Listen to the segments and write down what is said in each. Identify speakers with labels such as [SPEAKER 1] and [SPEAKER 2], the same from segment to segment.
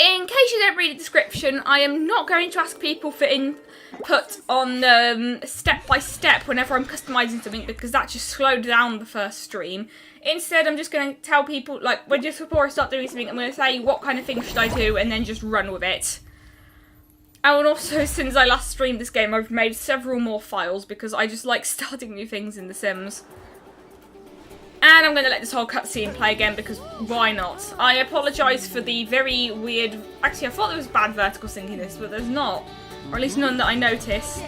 [SPEAKER 1] In case you don't read the description, I am not going to ask people for input on step by step whenever I'm customising something, because that just slowed down the first stream. Instead, I'm just going to tell people, like, just before I start doing something, I'm going to say what kind of thing should I do and then just run with it. And also, since I last streamed this game, I've made several more files because I just like starting new things in The Sims. And I'm going to let this whole cutscene play again because why not? I apologise for the very weird... Actually, I thought there was bad vertical syncing this, but there's not. Or at least none that I noticed.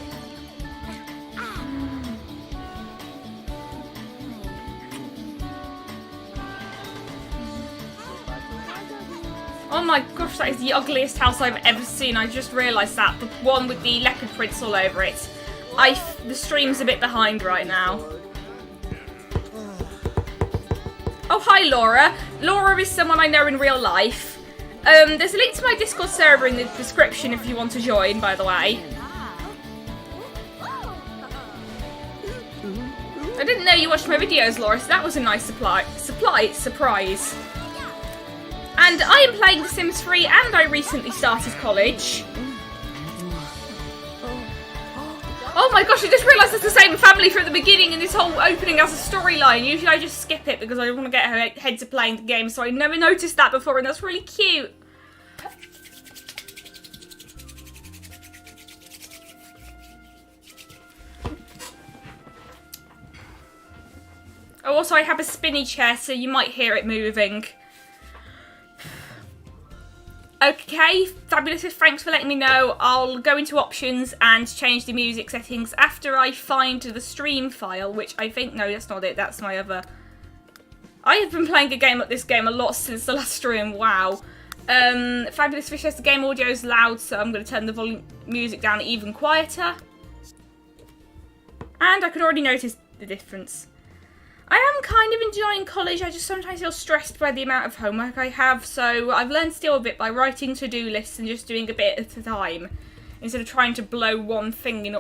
[SPEAKER 1] Oh my gosh, that is the ugliest house I've ever seen. I just realised that. The one with the leopard prints all over it. The stream's a bit behind right now. Oh, hi Laura. Laura is someone I know in real life. There's a link to my Discord server in the description if you want to join, by the way. I didn't know you watched my videos, Laura, so that was a nice surprise. And I am playing The Sims 3 and I recently started college. Oh my gosh, I just realised it's the same family from the beginning and this whole opening has a storyline. Usually I just skip it because I don't want to get ahead to playing the game, so I never noticed that before and that's really cute. Oh, also I have a spinny chair, so you might hear it moving. Okay, fabulous, thanks for letting me know. I'll go into options and change the music settings after I find the stream file, which I think, no, that's not it, that's my other... I have been playing this game a lot since the last stream, wow. Fabulous Fish says the game audio is loud, so I'm going to turn the volume music down even quieter. And I can already notice the difference. I am kind of enjoying college, I just sometimes feel stressed by the amount of homework I have, so I've learned to deal with it by writing to-do lists and just doing a bit at a time, instead of trying to blow one thing in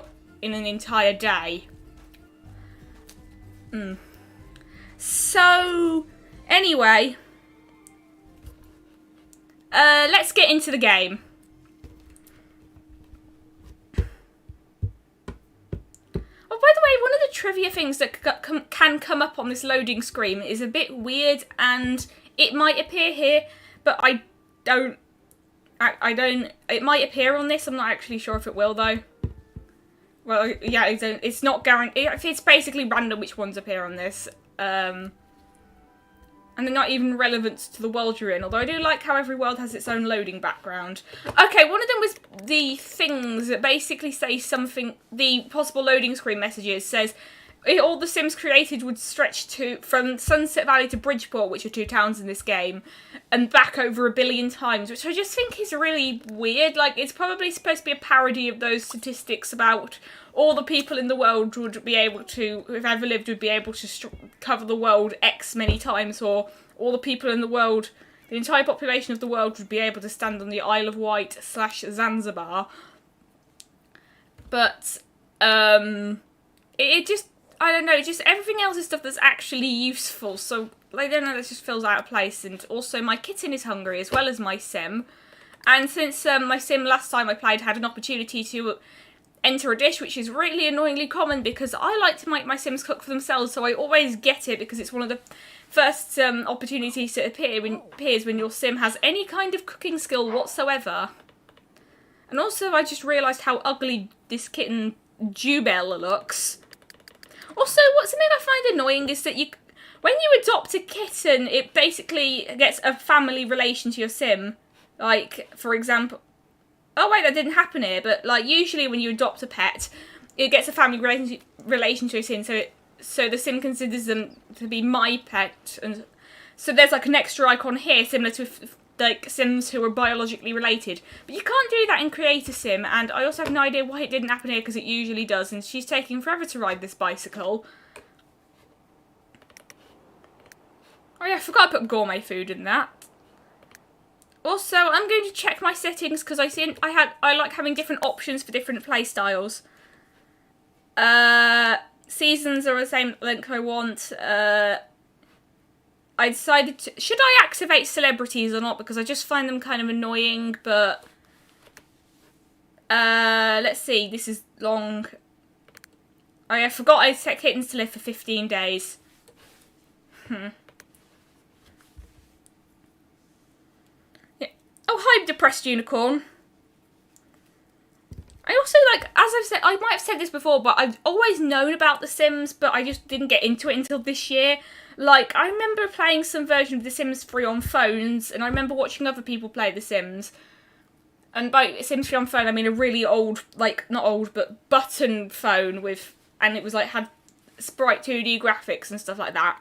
[SPEAKER 1] an entire day. So, anyway, let's get into the game. Oh, by the way, one of the trivia things that can come up on this loading screen is a bit weird, and it might appear here, but I don't, it might appear on this, I'm not actually sure if it will, though. Well, yeah, it's not guaranteed, it's basically random which ones appear on this, and they're not even relevant to the world you're in, although I do like how every world has its own loading background. Okay, one of them was the things that basically say something, the possible loading screen messages says, all the Sims created would stretch from Sunset Valley to Bridgeport, which are 2 towns in this game, and back over 1 billion times, which I just think is really weird. Like, it's probably supposed to be a parody of those statistics about all the people in the world would be able to, who've ever lived, would be able to cover the world X many times, or all the people in the world, the entire population of the world would be able to stand on the Isle of Wight / Zanzibar. But, it just, I don't know, just everything else is stuff that's actually useful, so I don't know, this just feels out of place. And also my kitten is hungry as well as my sim, and since my sim last time I played had an opportunity to enter a dish, which is really annoyingly common because I like to make my sims cook for themselves, so I always get it because it's one of the first opportunities that appears when your sim has any kind of cooking skill whatsoever. And also I just realised how ugly this kitten Jubel looks. Also, what's something I find annoying is that when you adopt a kitten, it basically gets a family relation to your sim. Like, for example... Oh wait, that didn't happen here, but like usually when you adopt a pet, it gets a family relation to your sim, so the sim considers them to be my pet, and so there's like an extra icon here, similar to like Sims who are biologically related. But you can't do that in Create a Sim, and I also have no idea why it didn't happen here, because it usually does, and she's taking forever to ride this bicycle. Oh yeah, I forgot to put gourmet food in that. Also, I'm going to check my settings because I like having different options for different play styles. Seasons are the same length I want. I decided to... Should I activate celebrities or not? Because I just find them kind of annoying, but... let's see. This is long. Oh, yeah, I forgot I set kittens to live for 15 days. Yeah. Oh, hi, depressed unicorn. I also, like, as I've said, I might have said this before, but I've always known about The Sims, but I just didn't get into it until this year. Like, I remember playing some version of The Sims 3 on phones, and I remember watching other people play The Sims. And by Sims 3 on phone, I mean a really old, like, not old, but button phone with, and it was, like, had Sprite 2D graphics and stuff like that.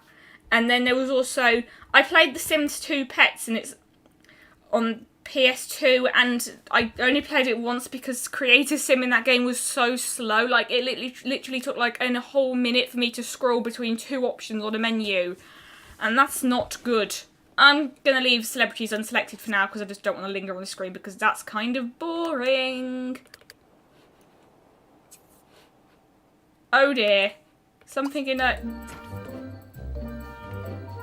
[SPEAKER 1] And then there was also, I played The Sims 2 Pets, and it's on PS2, and I only played it once because Creator Sim in that game was so slow. Like, it literally took like a whole minute for me to scroll between two options on a menu, and that's not good. I'm gonna leave celebrities unselected for now because I just don't want to linger on the screen because that's kind of boring. Oh dear, something in a...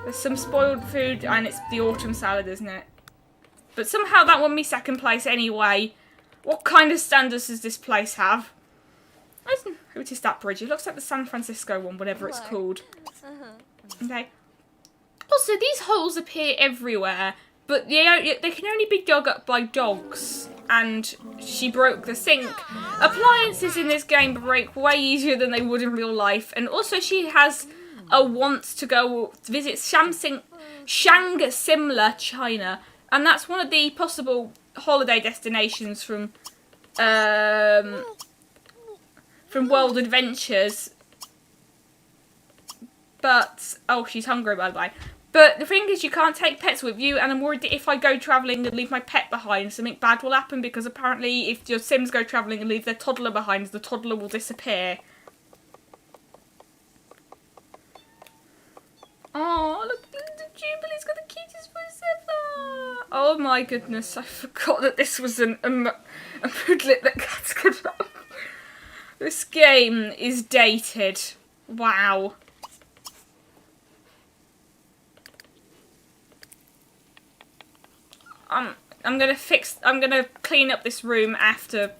[SPEAKER 1] There's some spoiled food, and it's the autumn salad, isn't it? But somehow that won me second place anyway. What kind of standards does this place have? I just noticed that bridge. It looks like the San Francisco one, whatever it's called. Okay. Also, these holes appear everywhere, but they can only be dug up by dogs. And she broke the sink. Appliances in this game break way easier than they would in real life. And also she has a want to go visit Shangri-La, China. And that's one of the possible holiday destinations from World Adventures. But, oh, she's hungry, by the way. But the thing is, you can't take pets with you, and I'm worried that if I go travelling and leave my pet behind, something bad will happen, because apparently if your Sims go travelling and leave their toddler behind, the toddler will disappear. Oh, look, Jubilee's got the cutest voice ever. Oh my goodness, I forgot that this was a moodlet that cats could love. This game is dated. Wow. I'm gonna clean up this room after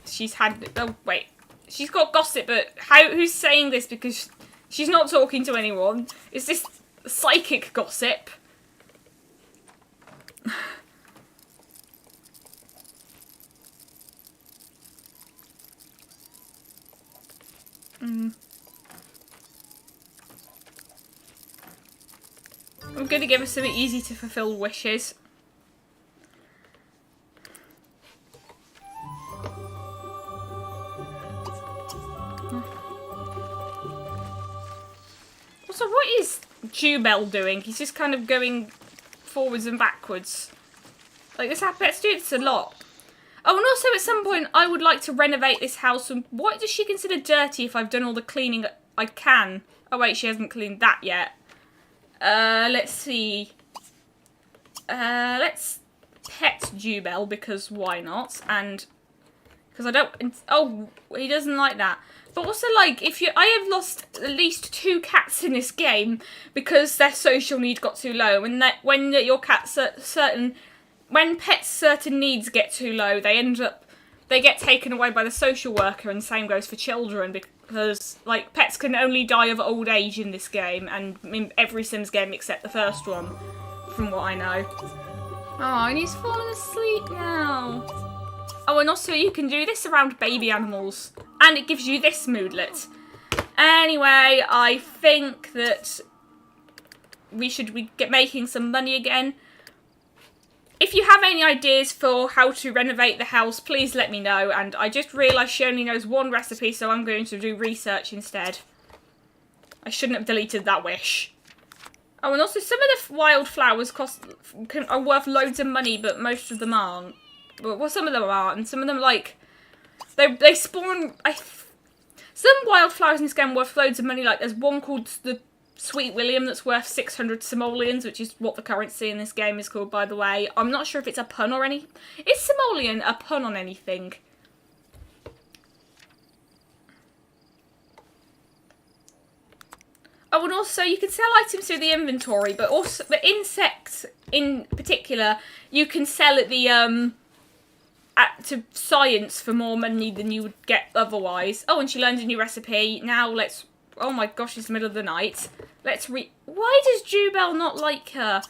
[SPEAKER 1] she's had, oh wait. She's got gossip, but who's saying this because she's not talking to anyone? Is this psychic gossip? I'm gonna give her something easy to fulfill wishes. So what is Jubel doing? He's just kind of going forwards and backwards. Like, this Pets do this a lot. Oh, and also at some point I would like to renovate this house. And what does she consider dirty if I've done all the cleaning I can? Oh wait, she hasn't cleaned that yet. Let's see. Let's pet Jubel because why not? And because I don't... Oh, he doesn't like that. But also, like, I have lost at least 2 cats in this game because their social need got too low. And when your cat's when pets' certain needs get too low, they get taken away by the social worker, and the same goes for children because, like, pets can only die of old age in this game, and in every Sims game except the first one, from what I know. Oh, and he's fallen asleep now. Oh, and also you can do this around baby animals. And it gives you this moodlet. Anyway, I think that we should get making some money again. If you have any ideas for how to renovate the house, please let me know. And I just realised she only knows one recipe, so I'm going to do research instead. I shouldn't have deleted that wish. Oh, and also some of the wildflowers are worth loads of money, but most of them aren't. Well, some of them are, and some of them, like, they spawn... some wildflowers in this game are worth loads of money. Like, there's one called the Sweet William that's worth 600 simoleons, which is what the currency in this game is called, by the way. I'm not sure if it's a pun or any... Is simoleon a pun on anything? Oh, and also you can sell items through the inventory, but also the insects in particular, you can sell at the to science for more money than you would get otherwise. Oh, and she learned a new recipe. Now let's. Oh my gosh, it's the middle of the night. Why does Jubel not like her?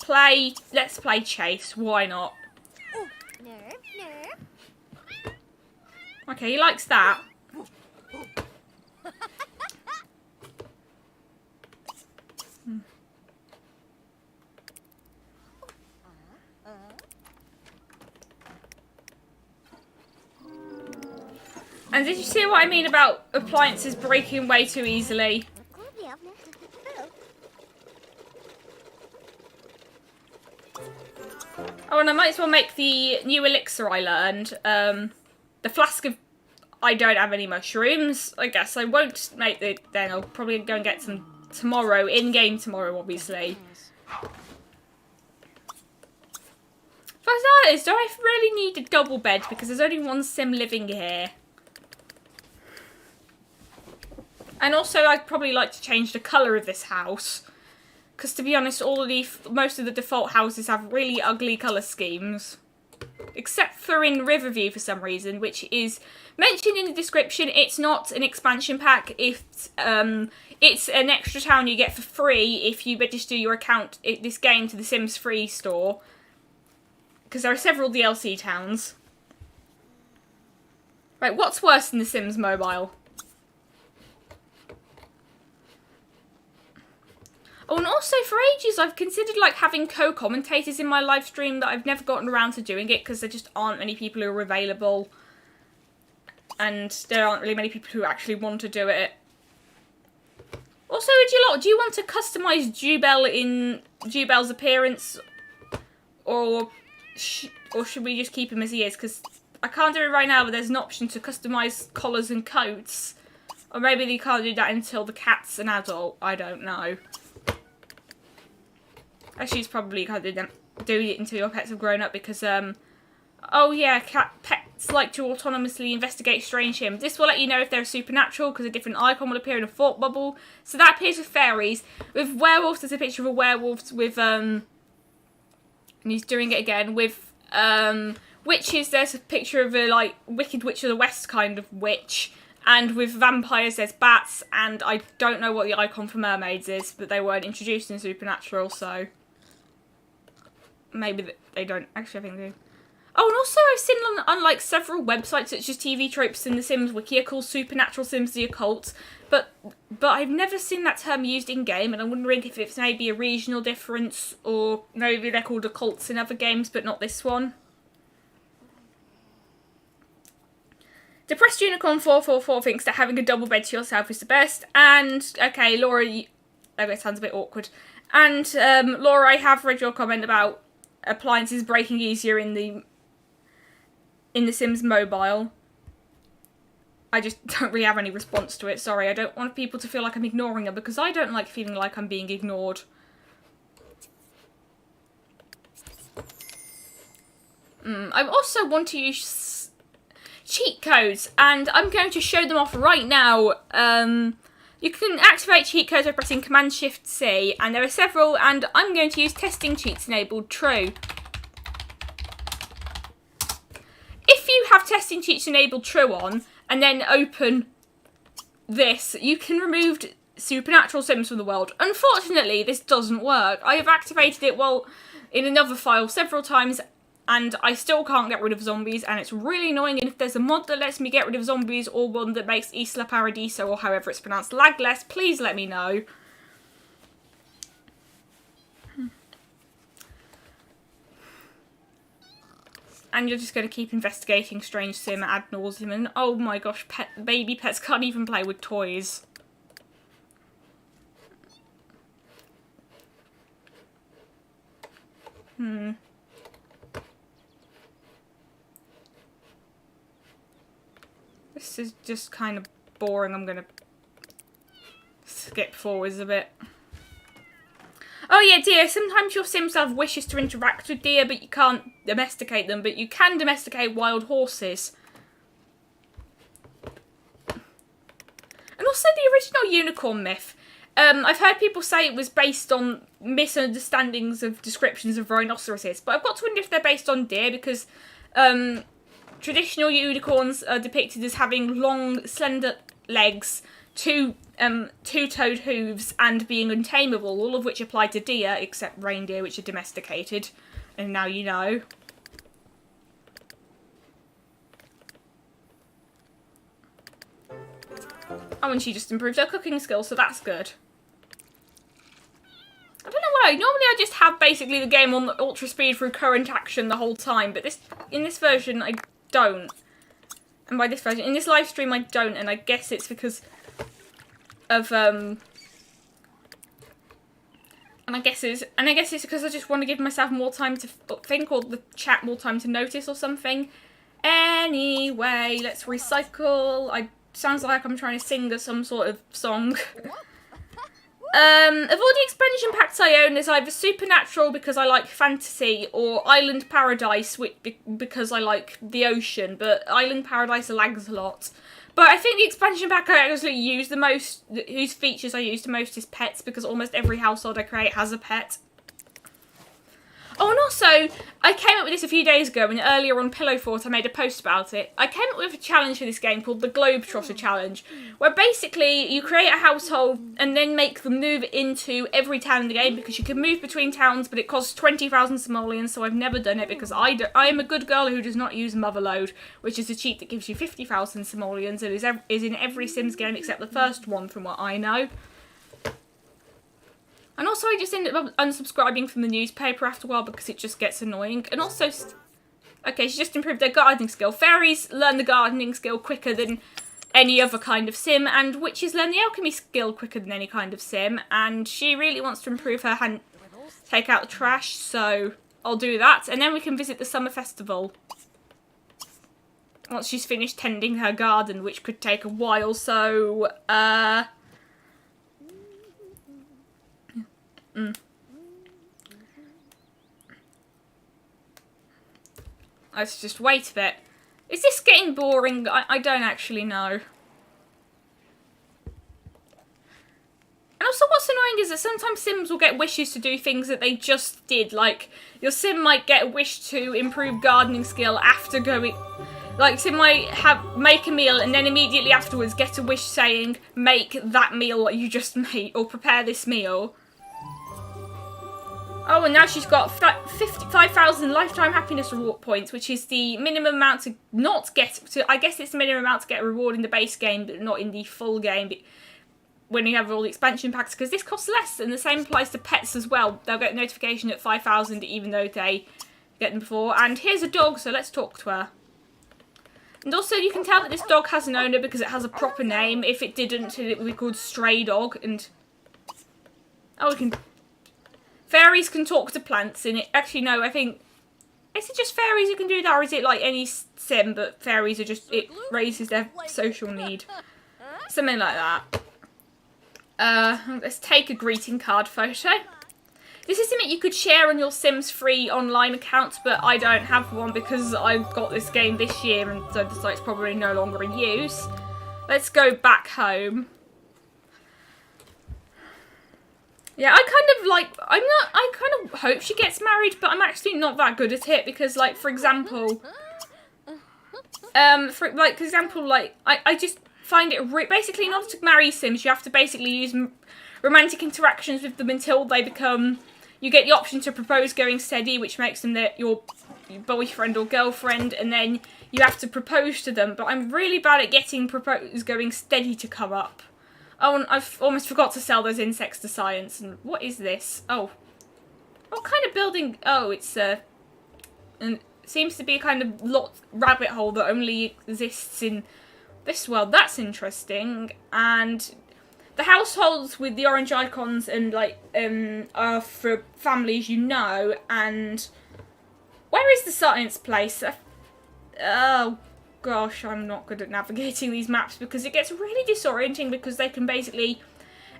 [SPEAKER 1] Let's play chase. Why not? Okay, he likes that. And did you see what I mean about appliances breaking way too easily? Oh, and I might as well make the new elixir I learned. The flask of... I don't have any mushrooms. I guess I won't make it then. I'll probably go and get some tomorrow. In-game tomorrow, obviously. For starters, do I really need a double bed? Because there's only one sim living here. And also, I'd probably like to change the colour of this house. Because to be honest, most of the default houses have really ugly colour schemes. Except for in Riverview for some reason, which is mentioned in the description. It's not an expansion pack. It's an extra town you get for free if you register your account, this game, to the Sims Free store. Because there are several DLC towns. Right, what's worse than the Sims Mobile? Oh, and also for ages I've considered like having co-commentators in my live stream, that I've never gotten around to doing it because there just aren't many people who are available. And there aren't really many people who actually want to do it. Also, do you want to customise Jubel in Jubel's appearance? Or should we just keep him as he is? Because I can't do it right now, but there's an option to customise collars and coats. Or maybe they can't do that until the cat's an adult. I don't know. Actually, it's probably kind of doing it until your pets have grown up because, oh yeah, pets like to autonomously investigate strange sims. This will let you know if they're supernatural because a different icon will appear in a thought bubble. So that appears with fairies. With werewolves, there's a picture of a werewolf with, and he's doing it again. With, witches, there's a picture of a, like, Wicked Witch of the West kind of witch. And with vampires, there's bats, and I don't know what the icon for mermaids is, but they weren't introduced in Supernatural, so... Maybe they don't. Actually, I think they do. Oh, and also I've seen on like several websites such as TV Tropes in the Sims Wiki are called Supernatural Sims the Occult, but I've never seen that term used in game, and I'm wondering if it's maybe a regional difference, or maybe they're called occults in other games, but not this one. Depressed Unicorn 444 thinks that having a double bed to yourself is the best, and okay, Laura, okay, it sounds a bit awkward. And Laura, I have read your comment about appliances breaking easier in the Sims Mobile. I just don't really have any response to it. Sorry, I don't want people to feel like I'm ignoring them because I don't like feeling like I'm being ignored. I also want to use cheat codes, and I'm going to show them off right now. You can activate cheat codes by pressing Command-Shift-C, and there are several, and I'm going to use testing cheats enabled true. If you have testing cheats enabled true on, and then open this, you can remove supernatural sims from the world. Unfortunately, this doesn't work. I have activated it in another file several times, and I still can't get rid of zombies, and it's really annoying. And if there's a mod that lets me get rid of zombies, or one that makes Isla Paradiso, or however it's pronounced, lagless, please let me know. And you're just going to keep investigating strange sim ad nauseum, and oh my gosh, baby pets can't even play with toys. This is just kind of boring. I'm going to skip forwards a bit. Oh yeah, dear, sometimes your sims have wishes to interact with deer, but you can't domesticate them, but you can domesticate wild horses. And also the original unicorn myth. I've heard people say it was based on misunderstandings of descriptions of rhinoceroses, but I've got to wonder if they're based on deer, because traditional unicorns are depicted as having long, slender legs, two-toed hooves, and being untamable, all of which apply to deer, except reindeer, which are domesticated. And now you know. Oh, and she just improved her cooking skills, so that's good. I don't know why. Normally I just have basically the game on ultra speed through current action the whole time, but in this version I don't. And by this version, in this live stream I don't, and I guess it's because of and I guess it's because I just want to give myself more time to think, or the chat more time to notice or something. Anyway, let's recycle. Sounds like I'm trying to sing some sort of song. Of all the expansion packs I own, there's either Supernatural because I like fantasy, or Island Paradise because I like the ocean, but Island Paradise lags a lot. But I think the expansion pack I actually use the most, whose features I use the most, is pets, because almost every household I create has a pet. Oh, and also, I came up with this a few days ago, and earlier on Pillow Fort I made a post about it. I came up with a challenge for this game called the Globetrotter Challenge, where basically you create a household and then make them move into every town in the game, because you can move between towns, but it costs 20,000 simoleons, so I've never done it, because I am a good girl who does not use Motherload, which is a cheat that gives you 50,000 simoleons, and is in every Sims game except the first one, from what I know. And also I just ended up unsubscribing from the newspaper after a while because it just gets annoying. And also, okay, she just improved their gardening skill. Fairies learn the gardening skill quicker than any other kind of sim, and witches learn the alchemy skill quicker than any kind of sim. And she really wants to improve her take out the trash, so I'll do that. And then we can visit the summer festival once she's finished tending her garden, which could take a while, so, Let's just wait a bit. Is this getting boring? I don't actually know. And also what's annoying is that sometimes Sims will get wishes to do things that they just did. Like, your Sim might get a wish to improve gardening skill after going... Like, Sim might make a meal and then immediately afterwards get a wish saying, make that meal you just made, or prepare this meal. Oh, and now she's got 55,000 lifetime happiness reward points, which is the minimum amount to not get... I guess it's the minimum amount to get a reward in the base game, but not in the full game when you have all the expansion packs, because this costs less, and the same applies to pets as well. They'll get a notification at 5,000 even though they get them before. And here's a dog, so let's talk to her. And also you can tell that this dog has an owner because it has a proper name. If it didn't, it would be called Stray Dog. And oh, we can... Fairies can talk to plants in it. Actually, no, I think... Is it just fairies who can do that, or is it like any sim, but fairies are just... It raises their social need. Something like that. Let's take a greeting card photo. This is something you could share on your Sims free online account, but I don't have one because I got this game this year, and so the site's probably no longer in use. Let's go back home. Yeah, I kind of hope she gets married, but I'm actually not that good at it because, like, for example, I just find it, basically, in order to marry Sims, you have to basically use romantic interactions with them until they become, you get the option to propose going steady, which makes them your boyfriend or girlfriend, and then you have to propose to them, but I'm really bad at getting propose going steady to come up. Oh, and I've almost forgot to sell those insects to science. And what is this? Oh. What kind of building? Oh, it's and it seems to be a kind of rabbit hole that only exists in this world. That's interesting. And the households with the orange icons and like are for families you know. And where is the science place? Oh. Gosh, I'm not good at navigating these maps because it gets really disorienting because they can basically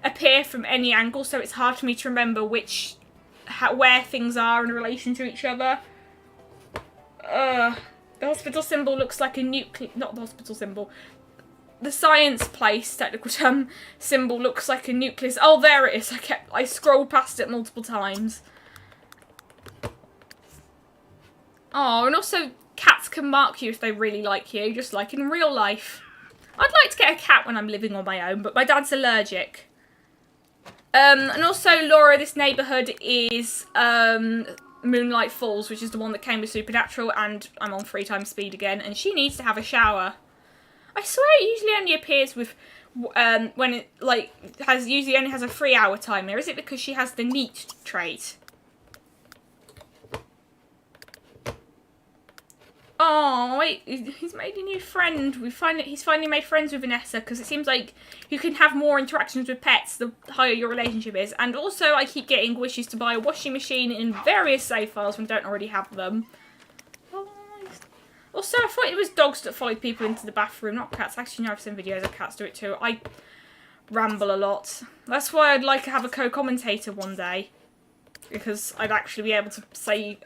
[SPEAKER 1] appear from any angle, so it's hard for me to remember where things are in relation to each other. The hospital symbol looks like a not the hospital symbol. the science place technical term symbol looks like a nucleus. Oh, there it is. I scrolled past it multiple times. Oh, and also cats can mark you if they really like you, just like in real life. I'd like to get a cat when I'm living on my own, but my dad's allergic. And also, Laura, this neighbourhood is Moonlight Falls, which is the one that came with Supernatural, and I'm on 3 times speed again, and she needs to have a shower. I swear it usually only appears with when it usually only has a 3-hour timer. Is it because she has the neat trait? Oh wait, he's made a new friend. He's finally made friends with Vanessa, because it seems like you can have more interactions with pets the higher your relationship is. And also, I keep getting wishes to buy a washing machine in various save files when I don't already have them. Also, I thought it was dogs that followed people into the bathroom, not cats. Actually, no, I've seen videos of cats do it too. I ramble a lot. That's why I'd like to have a co-commentator one day, because I'd actually be able to say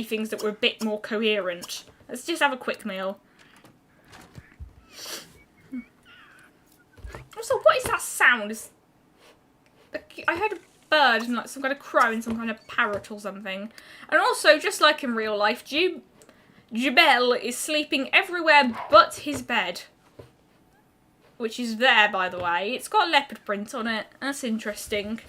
[SPEAKER 1] things that were a bit more coherent. Let's just have a quick meal. Also, what is that sound? I heard a bird and like some kind of crow and some kind of parrot or something. And also, just like in real life, Jubel is sleeping everywhere but his bed. Which is there, by the way. It's got a leopard print on it. That's interesting.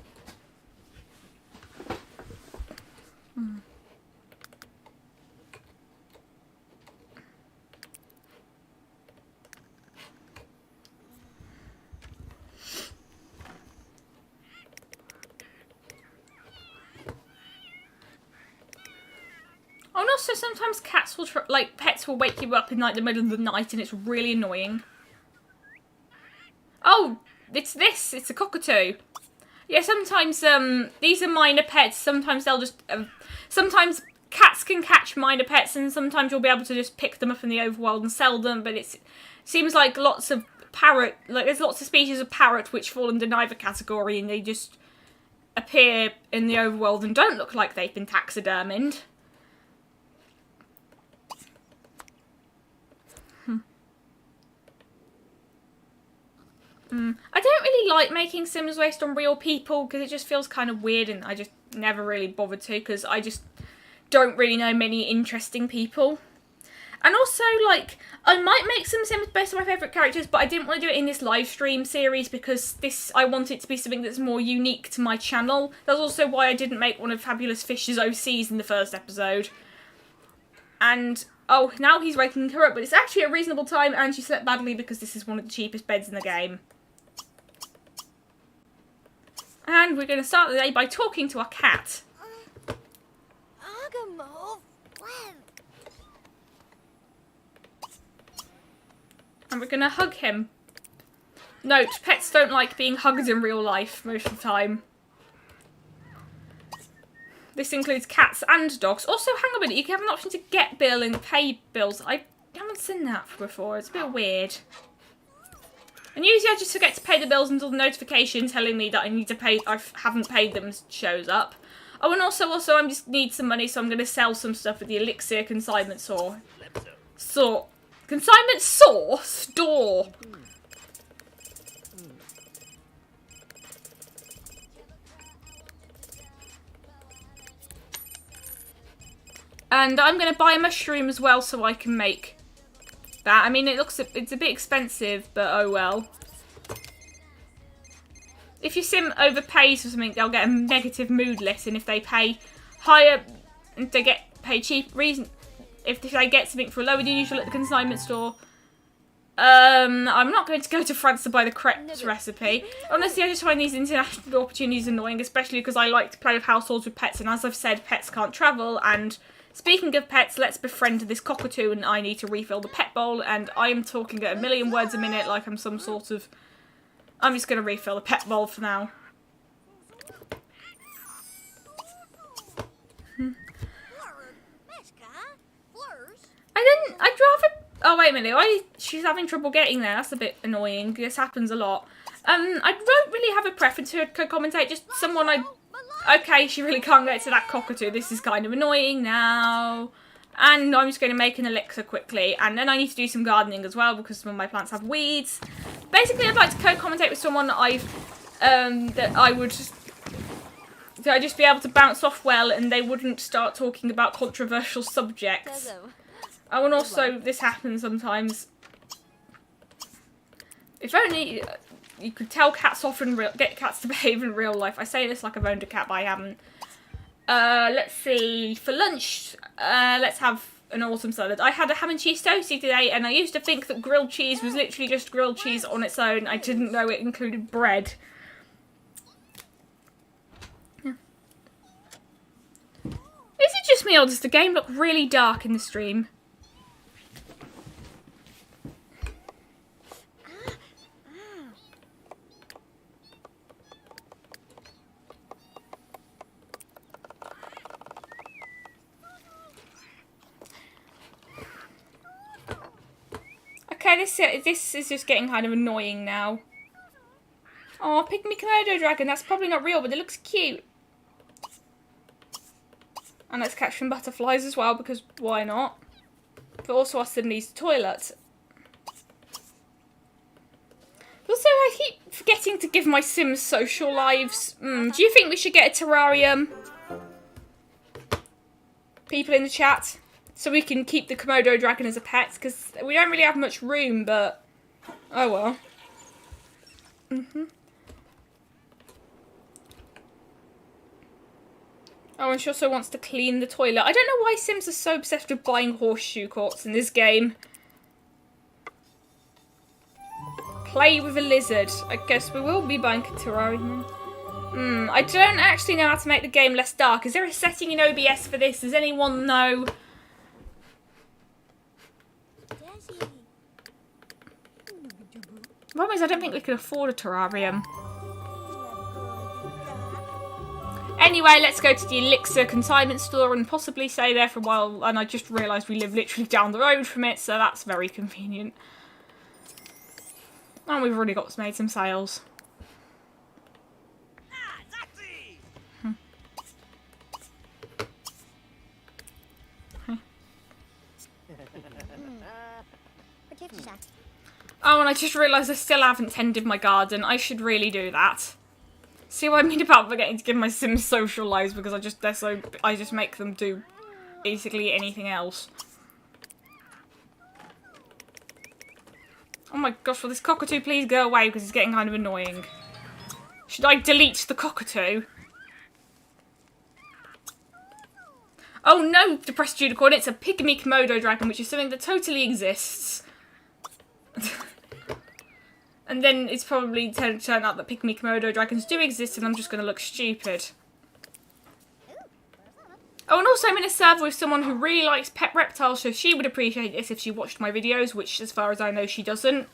[SPEAKER 1] Oh, and also sometimes cats will pets will wake you up in like the middle of the night, and it's really annoying. Oh, it's a cockatoo. Yeah, sometimes these are minor pets. Sometimes they'll just sometimes cats can catch minor pets, and sometimes you'll be able to just pick them up in the overworld and sell them. But it seems like there's lots of species of parrot which fall under neither category, and they just appear in the overworld and don't look like they've been taxidermied. I don't really like making Sims based on real people, because it just feels kind of weird, and I just never really bothered to, because I just don't really know many interesting people. And also, like, I might make some Sims based on my favourite characters, but I didn't want to do it in this live stream series, because I want it to be something that's more unique to my channel. That's also why I didn't make one of Fabulous Fish's OCs in the first episode. And oh, now he's waking her up, but it's actually a reasonable time, and she slept badly because this is one of the cheapest beds in the game. And we're going to start the day by talking to our cat. And we're going to hug him. Note, pets don't like being hugged in real life most of the time. This includes cats and dogs. Also, hang on a minute, you can have an option to get bill and pay bills. I haven't seen that before. It's a bit weird. And usually I just forget to pay the bills until the notification telling me that I need to pay, I haven't paid them shows up. Oh, and also I just need some money, so I'm going to sell some stuff at the Elixir Consignment Store. Consignment Store? And I'm going to buy a mushroom as well so I can make that. I mean, it's a bit expensive, but oh well. If your sim overpays for something, they'll get a negative mood list, and if they pay higher, if they get paid cheap, if they get something for lower than usual at the consignment store, I'm not going to go to France to buy the crepes recipe. Honestly, I just find these international opportunities annoying, especially because I like to play with households with pets, and as I've said, pets can't travel, and speaking of pets, let's befriend this cockatoo, and I need to refill the pet bowl, and I am talking at a million words a minute like I'm some sort of... I'm just going to refill the pet bowl for now. I'd rather... Oh, wait a minute. She's having trouble getting there. That's a bit annoying. This happens a lot. I don't really have a preference to commentate. Just someone I... Okay, she really can't get to that cockatoo. This is kind of annoying now. And I'm just going to make an elixir quickly. And then I need to do some gardening as well because some of my plants have weeds. Basically, I'd like to co-commentate with someone that I'd just be able to bounce off well and they wouldn't start talking about controversial subjects. Oh, and also, this happens sometimes. If only you could tell cats off and get cats to behave in real life. I say this like I've owned a cat, but I haven't. Let's see. For lunch, let's have an autumn salad. I had a ham and cheese toastie today, and I used to think that grilled cheese was literally just grilled cheese on its own. I didn't know it included bread. Yeah. Is it just me, or does the game look really dark in the stream? Okay, this is just getting kind of annoying now. Oh, pygmy Komodo dragon. That's probably not real, but it looks cute. And let's catch some butterflies as well, because why not? But also I still need the toilet. Also, I keep forgetting to give my Sims social lives. Do you think we should get a terrarium? People in the chat? So we can keep the Komodo dragon as a pet, because we don't really have much room, but oh well. Oh, and she also wants to clean the toilet. I don't know why Sims are so obsessed with buying horseshoe courts in this game. Play with a lizard. I guess we will be buying a terrarium. I don't actually know how to make the game less dark. Is there a setting in OBS for this? Does anyone know? The problem is I don't think we can afford a terrarium. Anyway, let's go to the elixir consignment store and possibly stay there for a while. And I just realised we live literally down the road from it, so that's very convenient. And we've already made some sales. Oh, and I just realised I still haven't tended my garden. I should really do that. See what I mean about forgetting to give my Sims social lives, because I just make them do basically anything else. Oh my gosh, will this cockatoo please go away, because it's getting kind of annoying. Should I delete the cockatoo? Oh no, depressed unicorn, it's a pygmy Komodo dragon, which is something that totally exists. And then it's probably turned out that pygmy Komodo dragons do exist and I'm just going to look stupid. Oh, and also I'm in a server with someone who really likes pet reptiles, so she would appreciate this if she watched my videos, which as far as I know she doesn't.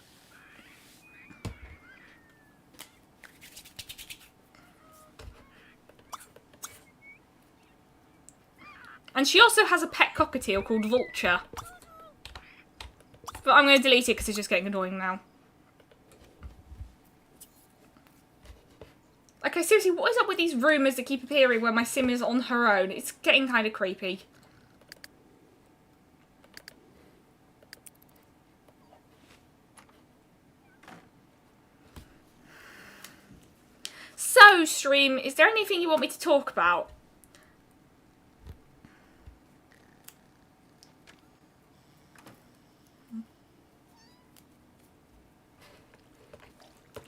[SPEAKER 1] And she also has a pet cockatiel called Vulture. But I'm going to delete it because it's just getting annoying now. Okay, seriously, what is up with these rumours that keep appearing when my Sim is on her own? It's getting kind of creepy. So, stream, is there anything you want me to talk about?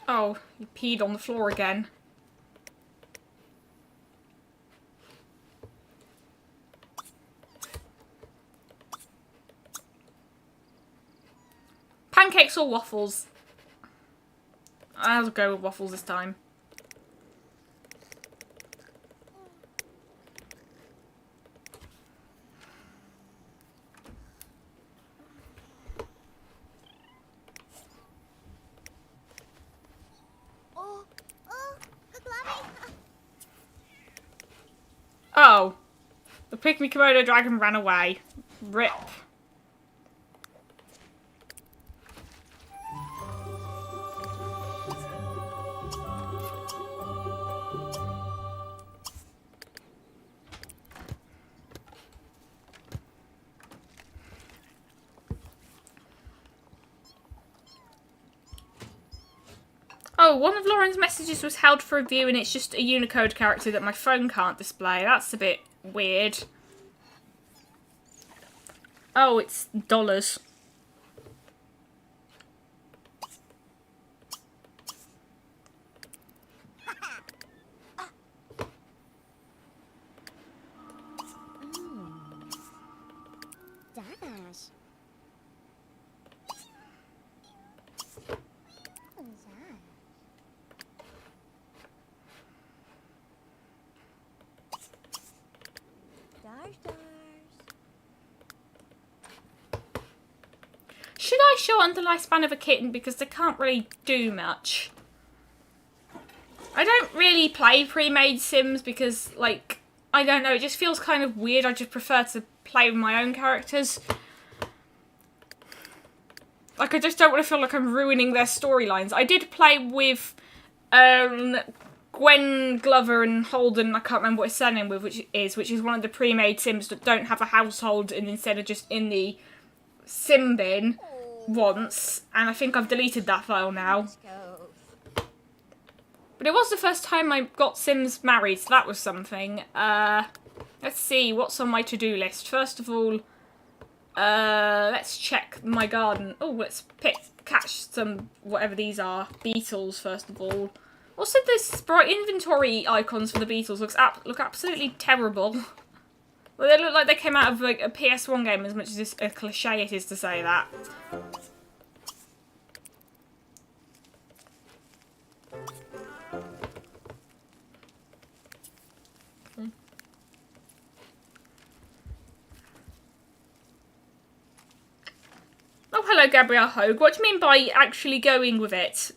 [SPEAKER 1] Oh, you peed on the floor again. Pancakes or waffles? I'll go with waffles this time. Oh. The pygmy Komodo dragon ran away. Rip. Oh, one of Lauren's messages was held for review and it's just a Unicode character that my phone can't display. That's a bit weird. Oh, it's dollars. Should I shorten the lifespan of a kitten because they can't really do much? I don't really play pre-made Sims because, like, I don't know, it just feels kind of weird. I just prefer to play with my own characters. Like, I just don't want to feel like I'm ruining their storylines. I did play with Gwen Glover and Holden, I can't remember what his surname with, which is one of the pre-made Sims that don't have a household and instead are just in the Sim bin once, and I think I've deleted that file now. But it was the first time I got Sims married, so that was something. Let's see what's on my to-do list. First of all, let's check my garden. Oh, let's catch some, whatever these are, beetles first of all. Also, the sprite inventory icons for the beetles look absolutely terrible. Well, they look like they came out of like a PS1 game, as much as it's a cliche it is to say that. Oh, hello, Gabrielle Hogue. What do you mean by actually going with it?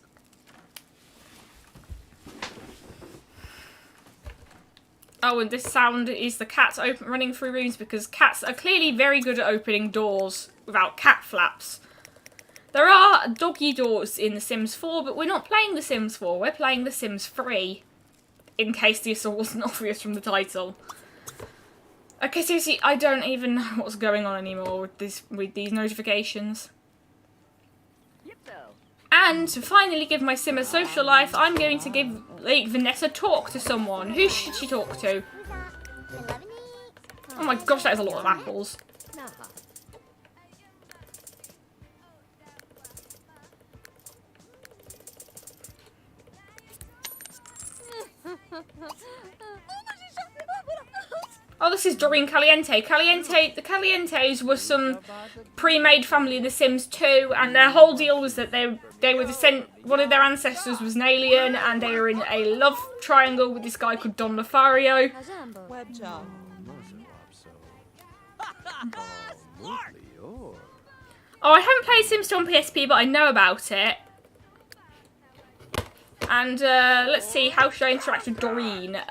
[SPEAKER 1] Oh, and this sound is the cat running through rooms because cats are clearly very good at opening doors without cat flaps. There are doggy doors in The Sims 4, but we're not playing The Sims 4. We're playing The Sims 3. In case this wasn't obvious from the title. Okay, seriously, I don't even know what's going on anymore with these notifications. And to finally give my sim a social life, I'm going to give Lake Vanessa talk to someone. Who should she talk to? Oh my gosh, that is a lot of apples. Oh, this is Doreen Caliente. The Calientes were some pre-made family in The Sims 2, and their whole deal was that they were one of their ancestors was an alien, and they were in a love triangle with this guy called Don Lothario. Oh, I haven't played Sims 2 on PSP, but I know about it. And let's see, how should I interact with Doreen?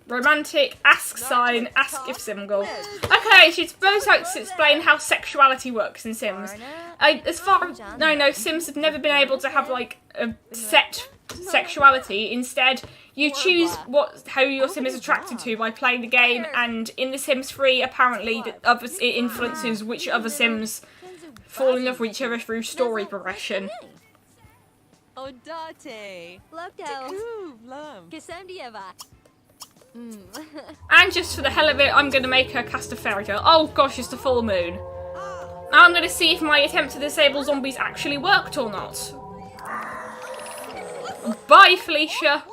[SPEAKER 1] Romantic, ask sign, ask if single. Okay, she's supposed to explain how sexuality works in Sims. No, Sims have never been able to have like a set sexuality. Instead, you choose how your Sim is attracted to by playing the game, and in The Sims 3, apparently, it influences which other Sims fall in love with each other through story progression. And just for the hell of it, I'm going to make her cast a fairy tale. Oh gosh, it's the full moon. Now I'm going to see if my attempt to disable zombies actually worked or not. Bye, Felicia.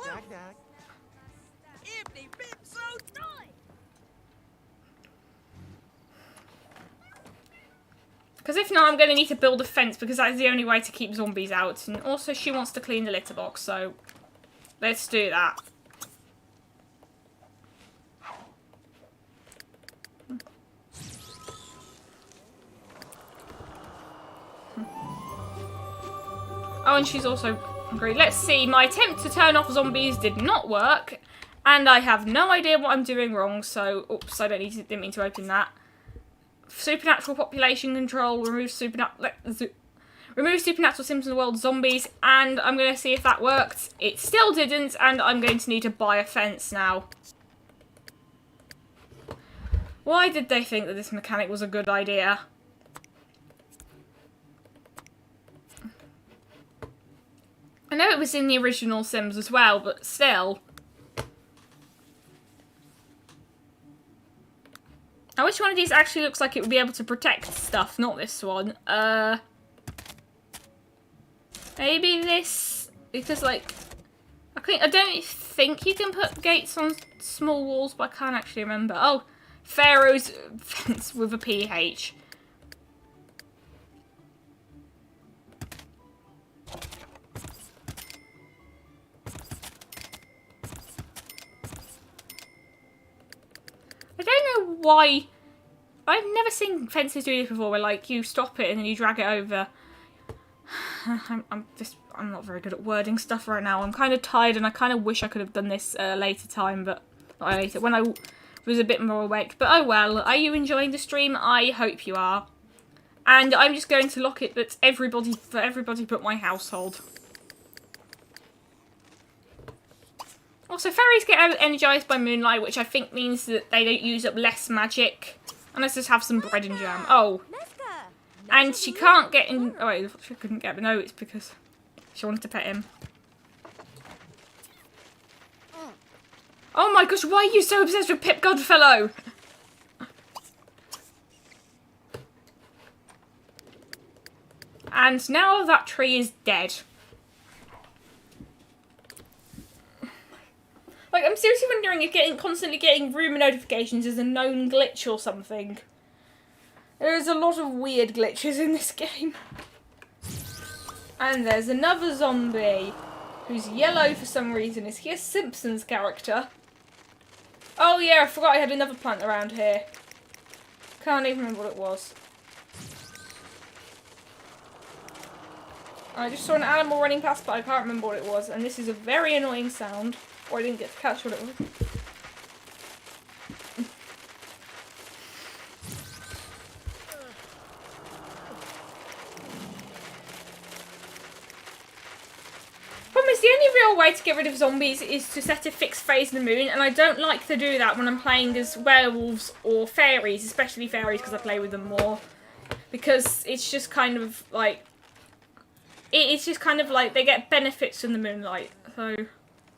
[SPEAKER 1] Because if not, I'm going to need to build a fence because that is the only way to keep zombies out. And also, she wants to clean the litter box, so let's do that. Oh, and she's also hungry. Let's see. My attempt to turn off zombies did not work. And I have no idea what I'm doing wrong. So, oops, didn't mean to open that. Supernatural population control. Remove supernatural Sims in the world zombies. And I'm going to see if that worked. It still didn't. And I'm going to need to buy a fence now. Why did they think that this mechanic was a good idea? And know it was in the original Sims as well, but still. I wish one of these actually looks like it would be able to protect stuff, not this one. Maybe this, because like, I don't think you can put gates on small walls, but I can't actually remember. Oh, Pharaoh's fence with a PH. I don't know why. I've never seen fences do this before, where like you stop it and then you drag it over. I'm not very good at wording stuff right now. I'm kind of tired and I kind of wish I could have done this later time, but not later, when I was a bit more awake. But oh well. Are you enjoying the stream? I hope you are. And I'm just going to lock it for everybody but my household. Also, fairies get energized by moonlight, which I think means that they don't use up less magic. And let's just have some bread and jam. Oh. And she can't get in... Oh, wait, she couldn't get... No, it's because she wanted to pet him. Oh my gosh, why are you so obsessed with Pip Godfellow? And now that tree is dead. Like, I'm seriously wondering if constantly getting rumour notifications is a known glitch or something. There's a lot of weird glitches in this game. And there's another zombie who's yellow for some reason. Is he a Simpsons character? Oh yeah, I forgot I had another plant around here. Can't even remember what it was. I just saw an animal running past, but I can't remember what it was. And this is a very annoying sound. Or I didn't get to catch what it was. Problem is, the only real way to get rid of zombies is to set a fixed phase in the moon, and I don't like to do that when I'm playing as werewolves or fairies, especially fairies because I play with them more. Because it's just kind of like... It's just kind of like they get benefits from the moonlight, so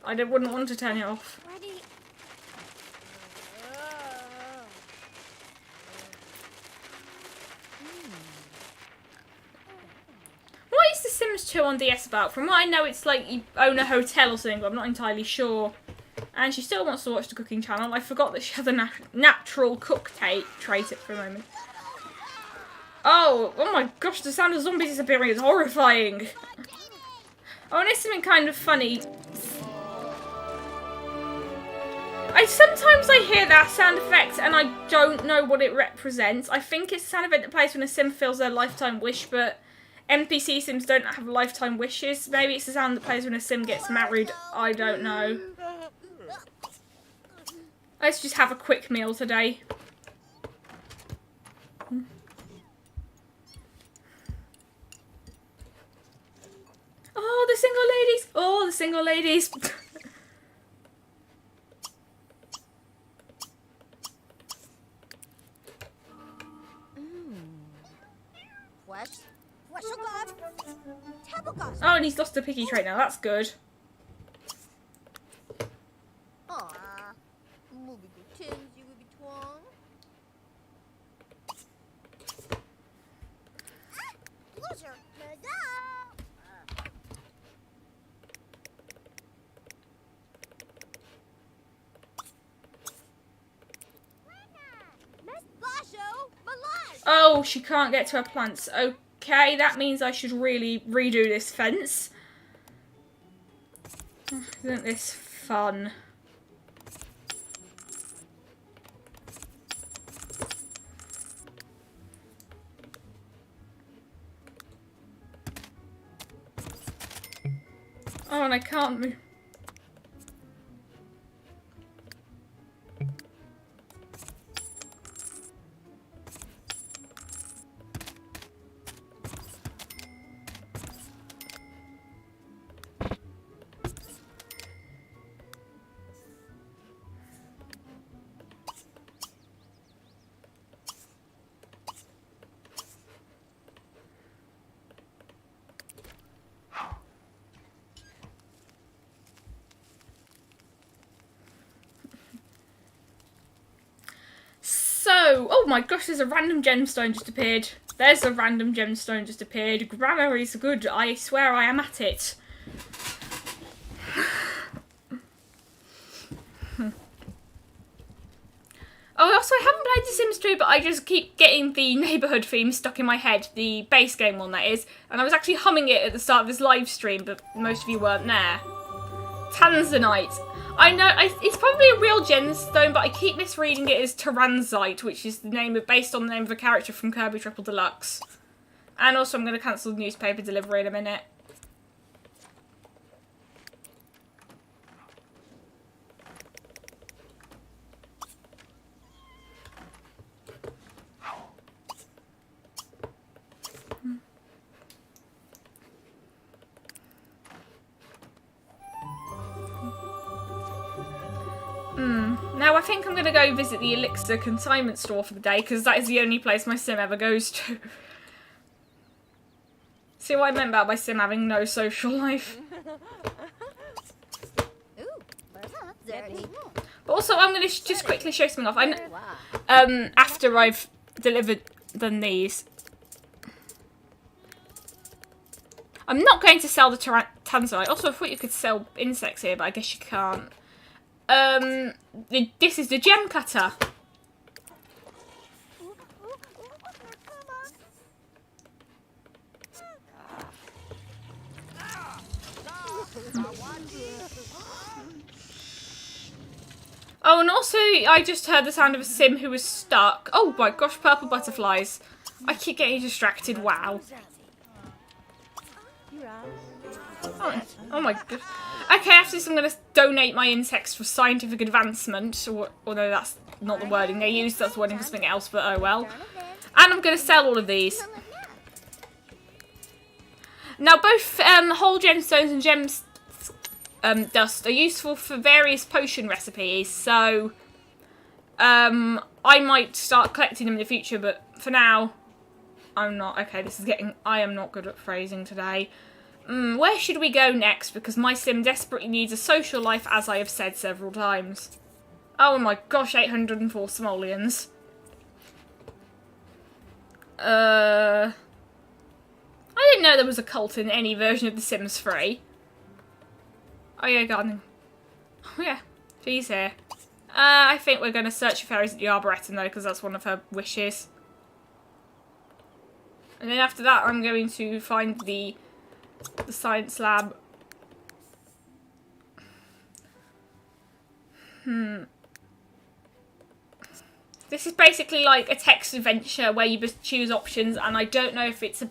[SPEAKER 1] I wouldn't want to turn it off. What is The Sims 2 on DS about? From what I know, it's like you own a hotel or something, but I'm not entirely sure. And she still wants to watch the cooking channel. I forgot that she has a natural cook trait for a moment. Oh my gosh, the sound of zombies disappearing is horrifying. Oh, and there's something kind of funny. Sometimes I hear that sound effect and I don't know what it represents. I think it's the sound effect that plays when a sim fills their lifetime wish, but NPC sims don't have lifetime wishes. Maybe it's the sound that plays when a sim gets married. I don't know. Let's just have a quick meal today. Oh, the single ladies! Oh, the single ladies! Oh, and he's lost a picky trait now. That's good. Oh, she can't get to her plants. Okay, that means I should really redo this fence. Isn't this fun? Oh, and I can't move. So, oh my gosh, there's a random gemstone just appeared. There's a random gemstone just appeared. Grammar is good. I swear I am at it. Oh, also, I haven't played The Sims 2, but I just keep getting the neighbourhood theme stuck in my head, the base game one that is, and I was actually humming it at the start of this live stream, but most of you weren't there. Tanzanite. I know, it's probably a real gemstone, but I keep misreading it as Tyranzite, which is the name based on the name of a character from Kirby Triple Deluxe. And also, I'm going to cancel the newspaper delivery in a minute. Now I think I'm going to go visit the Elixir consignment store for the day, because that is the only place my sim ever goes to. See what I meant about my sim having no social life? But also, I'm going to just quickly show something off. After I've delivered these. I'm not going to sell the Tanzanite. Also, I thought you could sell insects here, but I guess you can't. This is the gem cutter. Oh, and also, I just heard the sound of a sim who was stuck. Oh my gosh, purple butterflies. I keep getting distracted, wow. Oh my gosh. Okay, after this I'm going to donate my insects for scientific advancement. Although that's not the wording they use, that's the wording for something else, but oh well. And I'm going to sell all of these. Now, both whole gemstones and gems dust are useful for various potion recipes, so I might start collecting them in the future, but for now, I'm not. Okay, I am not good at phrasing today. Where should we go next? Because my sim desperately needs a social life, as I have said several times. Oh my gosh, 804 simoleons. I didn't know there was a cult in any version of The Sims 3. Oh yeah, gardening. Oh yeah, she's here. I think we're going to search for fairies at the Arboretum though, because that's one of her wishes. And then after that, I'm going to find the science lab. This is basically like a text adventure where you just choose options, and I don't know if it's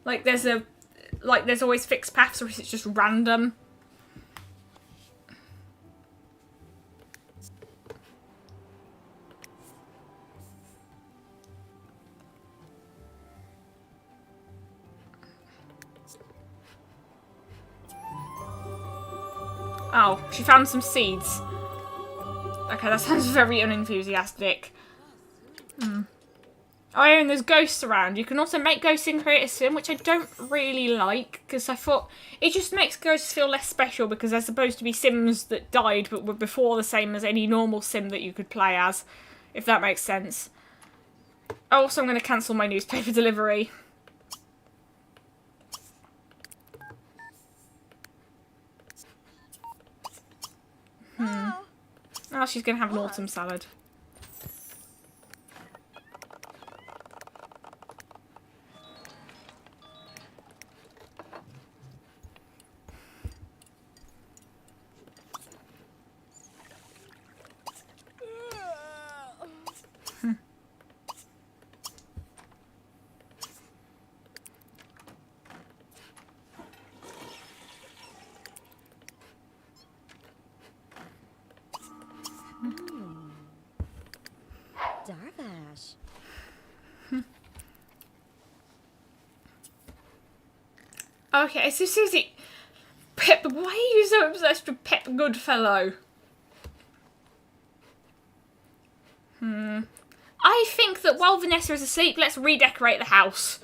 [SPEAKER 1] there's always fixed paths, or if it's just random. Oh, she found some seeds. Okay, that sounds very unenthusiastic. Oh yeah, and there's ghosts around. You can also make ghosts in Create a Sim, which I don't really like, because I thought it just makes ghosts feel less special, because they're supposed to be Sims that died but were before the same as any normal Sim that you could play as, if that makes sense. Also, I'm going to cancel my newspaper delivery. Oh, she's going to have an autumn salad.
[SPEAKER 2] Darvash.
[SPEAKER 1] Okay, so Susie, Pip, why are you so obsessed with Pip Goodfellow? I think that while Vanessa is asleep, let's redecorate the house.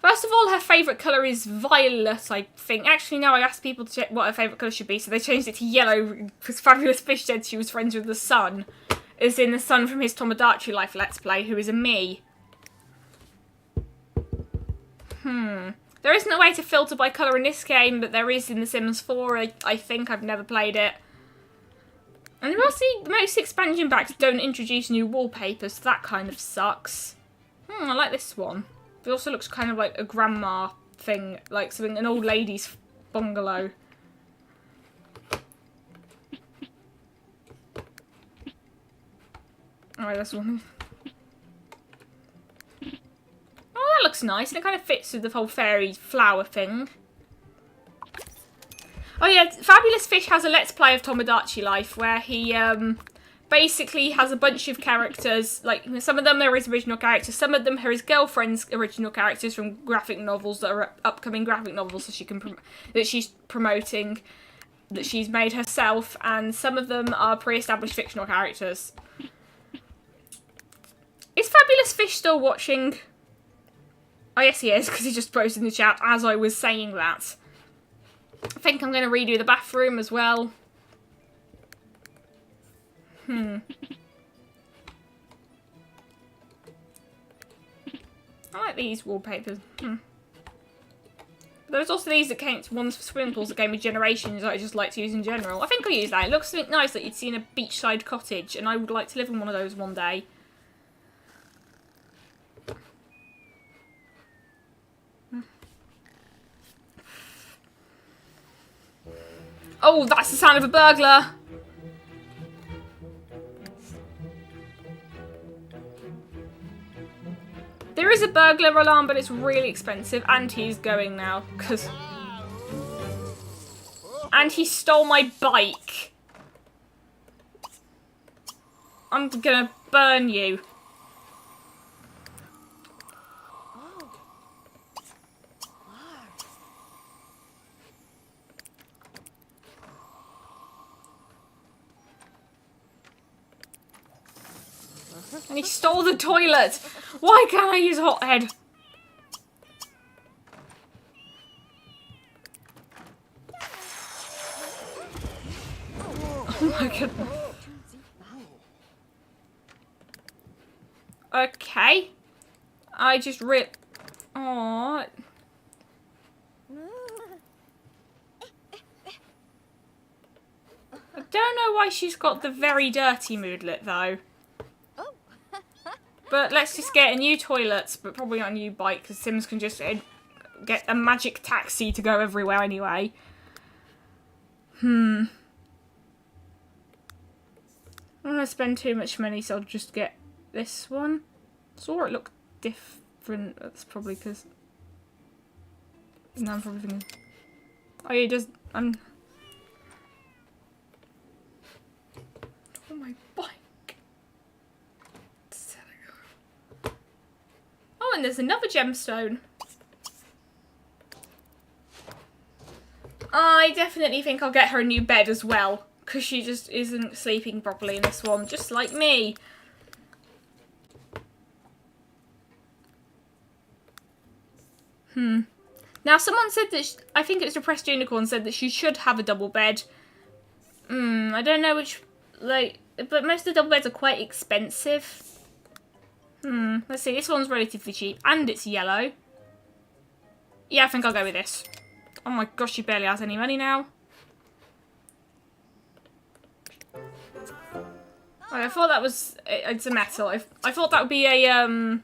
[SPEAKER 1] First First of all, her favourite colour is violet, I think. Actually, no, I asked people to check what her favourite colour should be, so they changed it to yellow, because Fabulous Fish said she was friends with the sun. As in the sun from his Tomodachi Life Let's Play, who is a me. There is no way to filter by colour in this game, but there is in The Sims 4, I think. I've never played it. And most expansion packs don't introduce new wallpapers, so that kind of sucks. I like this one. It also looks kind of like a grandma thing, like something, an old lady's bungalow. Alright, this one. Oh, that looks nice, and it kind of fits with the whole fairy flower thing. Oh yeah, Fabulous Fish has a Let's Play of Tomodachi Life, where he, basically has a bunch of characters, like, some of them are his original characters, some of them are his girlfriend's original characters from graphic novels that are upcoming graphic novels that she's promoting, that she's made herself, and some of them are pre-established fictional characters. Is Fabulous Fish still watching? Oh yes he is, because he just posted in the chat as I was saying that. I think I'm going to redo the bathroom as well. I like these wallpapers. There's also these that came, ones for swimming pools that gave me Generations that I just like to use in general. I think I'll use that. It looks something nice that you'd see in a beachside cottage, and I would like to live in one of those one day. Oh, that's the sound of a burglar! There is a burglar alarm, but it's really expensive, and he's going now, because... And he stole my bike! I'm gonna burn you. And he stole the toilet! Why can't I use Hothead? Oh my goodness. Okay. I just ripped... Aww. I don't know why she's got the very dirty moodlet though. But let's just get a new toilet, but probably not a new bike, because Sims can just get a magic taxi to go everywhere anyway. I don't want to spend too much money, so I'll just get this one. Saw it looked different. That's probably because... No, I'm probably thinking... Oh yeah, it does... Oh, my bike. Oh, and there's another gemstone. I definitely think I'll get her a new bed as well, because she just isn't sleeping properly in this one, just like me. Now, someone said that, I think it was Depressed Unicorn, said that she should have a double bed. I don't know which, like, but most of the double beds are quite expensive. Let's see, this one's relatively cheap, and it's yellow. Yeah, I think I'll go with this. Oh my gosh, she barely has any money now. I thought that was, it's a metal. I thought that would be a,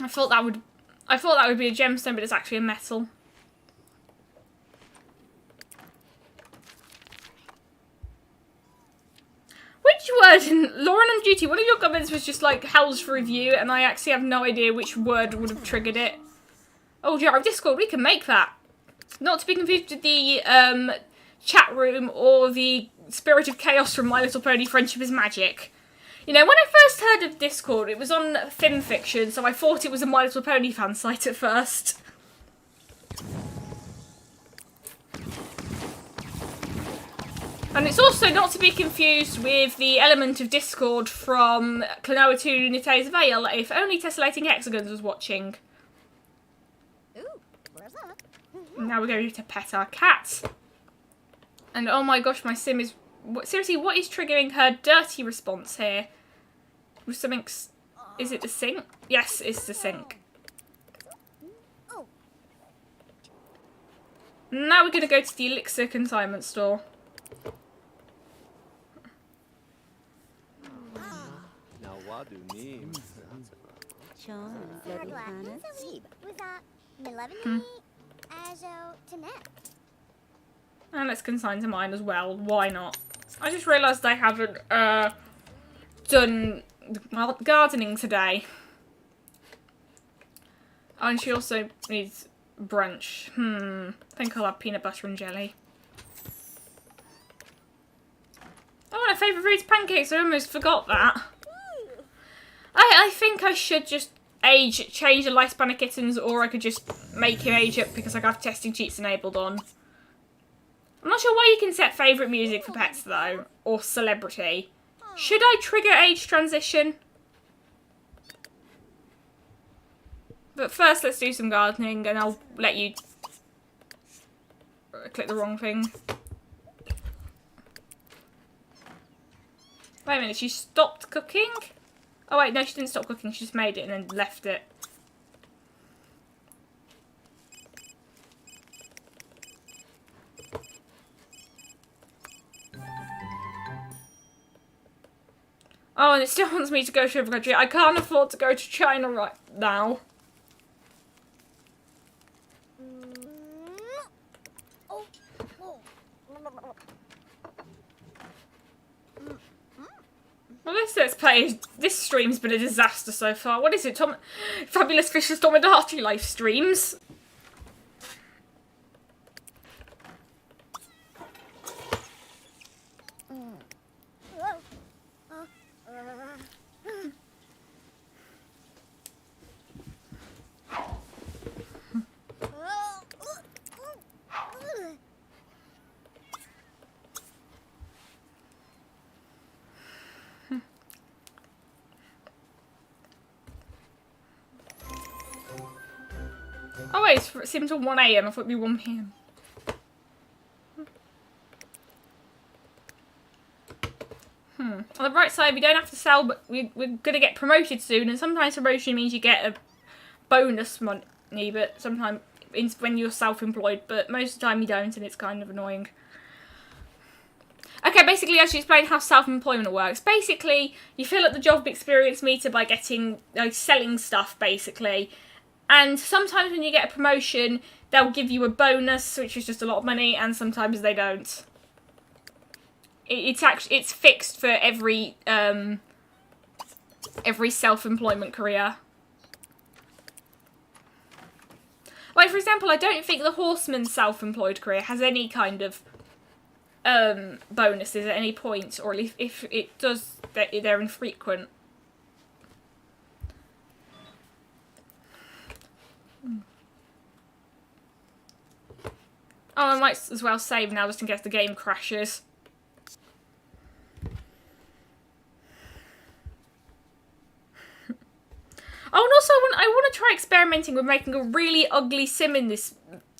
[SPEAKER 1] I thought that would be a gemstone, but it's actually a metal. Which word in Lauren on Duty, one of your comments was just like, hell's for review, and I actually have no idea which word would have triggered it. Oh, Jar Discord, we can make that. Not to be confused with the chat room or the Spirit of Chaos from My Little Pony Friendship is Magic. You know, when I first heard of Discord, it was on FimFiction, so I thought it was a My Little Pony fan site at first. And it's also not to be confused with the element of discord from Klonoa 2 Unites Veil, if only Tessellating Hexagons was watching. Now we're going to pet our cat. And oh my gosh, my sim is... Seriously, what is triggering her dirty response here? With something... Is it the sink? Yes, it's the sink. Now we're going to go to the Elixir consignment store. And let's consign to mine as well. Why not? I just realised I haven't done gardening today. Oh, and she also needs brunch. I think I'll have peanut butter and jelly. Oh, my favourite food's pancakes. I almost forgot that. I think I should just change the lifespan of kittens, or I could just make him age up because I have testing cheats enabled on. I'm not sure why you can set favourite music for pets though, or celebrity. Should I trigger age transition? But first let's do some gardening and I'll let you... click the wrong thing. Wait a minute, she stopped cooking? Oh wait, no, she didn't stop cooking, she just made it and then left it. Oh, and it still wants me to go to a country. I can't afford to go to China right now. Well, let's play. This stream's been a disaster so far. What is it? Fabulous Fish's Tomodachi live streams. Oh wait, it seems till 1 AM. I thought it'd be 1 PM. On the bright side, we don't have to sell, but we're going to get promoted soon, and sometimes promotion means you get a bonus money, but sometimes it's when you're self-employed, but most of the time you don't, and it's kind of annoying. Okay, basically, I should explain how self-employment works. Basically, you fill up the job experience meter by getting, selling stuff, basically. And sometimes when you get a promotion, they'll give you a bonus, which is just a lot of money, and sometimes they don't. It's fixed for every self-employment career. Like, for example, I don't think the horseman's self-employed career has any kind of bonuses at any point, or if it does, they're infrequent. Oh, I might as well save now just in case the game crashes. Oh, and also I want to try experimenting with making a really ugly sim in this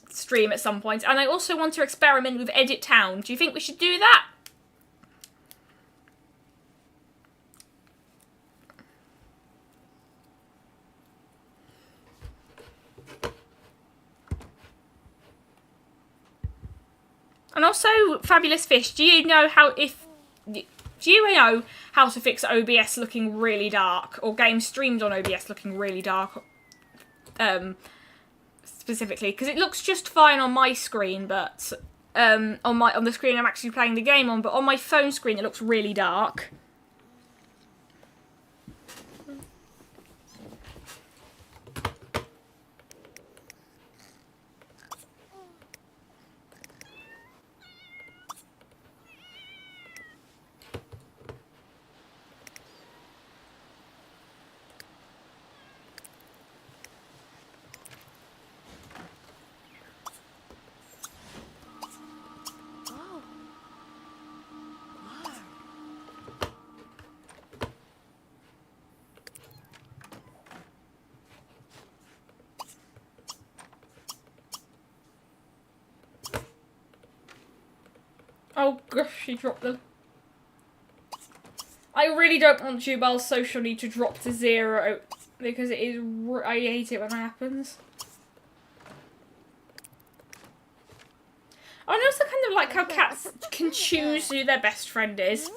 [SPEAKER 1] stream at some point, and I also want to experiment with Edit Town. Do you think we should do that? And also, Fabulous Fish, do you know how to fix OBS looking really dark, or games streamed on OBS looking really dark, specifically? Because it looks just fine on my screen, but on the screen I'm actually playing the game on, but on my phone screen it looks really dark. Oh gosh, she dropped them. I really don't want Jubal's social need to drop to 0 because it is. I hate it when that happens. Oh, and I also kind of like how cats can choose who their best friend is.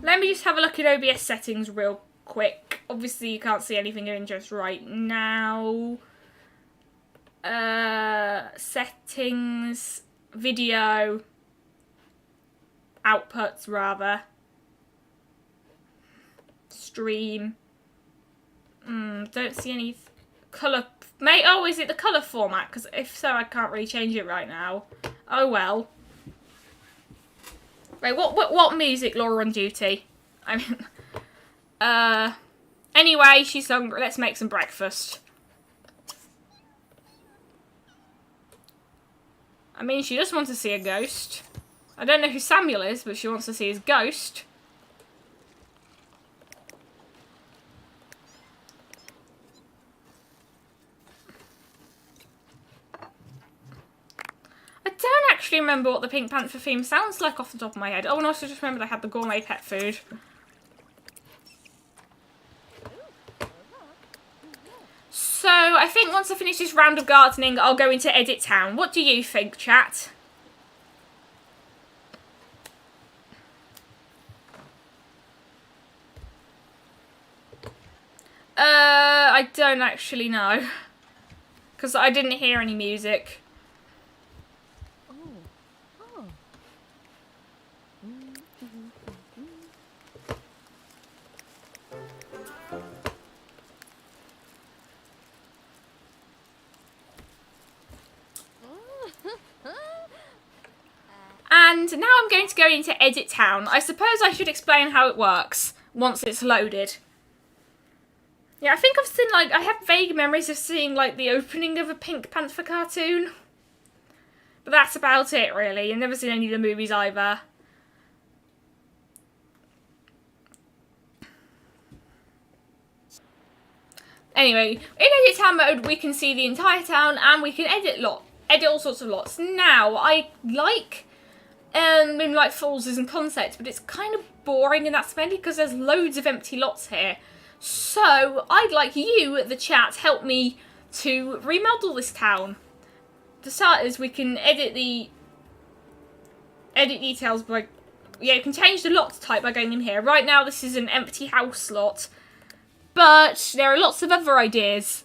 [SPEAKER 1] Let me just have a look at OBS settings real quick. Obviously, you can't see anything of interest right now. Settings, video, outputs rather. Stream. Don't see any colour. Oh, is it the colour format? Because if so, I can't really change it right now. Oh well. Right, what music, Laura on duty? I mean, anyway, she's hungry. Let's make some breakfast. I mean, she just wants to see a ghost. I don't know who Samuel is, but she wants to see his ghost. I don't actually remember what the Pink Panther theme sounds like off the top of my head. Oh, and I also just remembered I had the gourmet pet food. So, I think once I finish this round of gardening, I'll go into Edit Town. What do you think, chat? I don't actually know. Because I didn't hear any music. And now I'm going to go into Edit Town. I suppose I should explain how it works once it's loaded. Yeah, I think I've seen, like, I have vague memories of seeing, like, the opening of a Pink Panther cartoon. But that's about it, really. I've never seen any of the movies either. Anyway, in Edit Town mode, we can see the entire town and we can edit all sorts of lots. Now, I like Moonlight Falls as a concept, but it's kind of boring and that's mainly because there's loads of empty lots here. So, I'd like you, the chat, help me to remodel this town. For starters, we can edit details by... Yeah, you can change the lot type by going in here. Right now, this is an empty house lot. But there are lots of other ideas.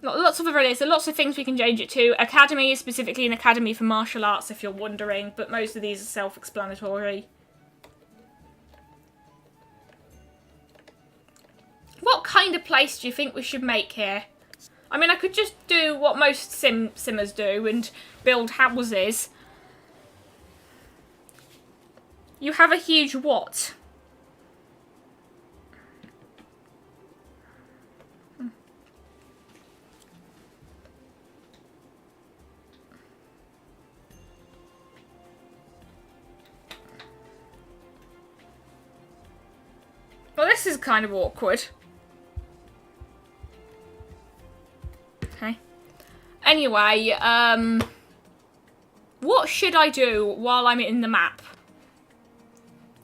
[SPEAKER 1] Lots of other ideas. There are lots of things we can change it to. Academy is specifically an academy for martial arts, if you're wondering. But most of these are self-explanatory. What kind of place do you think we should make here? I mean, I could just do what most simmers do and build houses. You have a huge what? Well, this is kind of awkward. Okay. Anyway, what should I do while I'm in the map?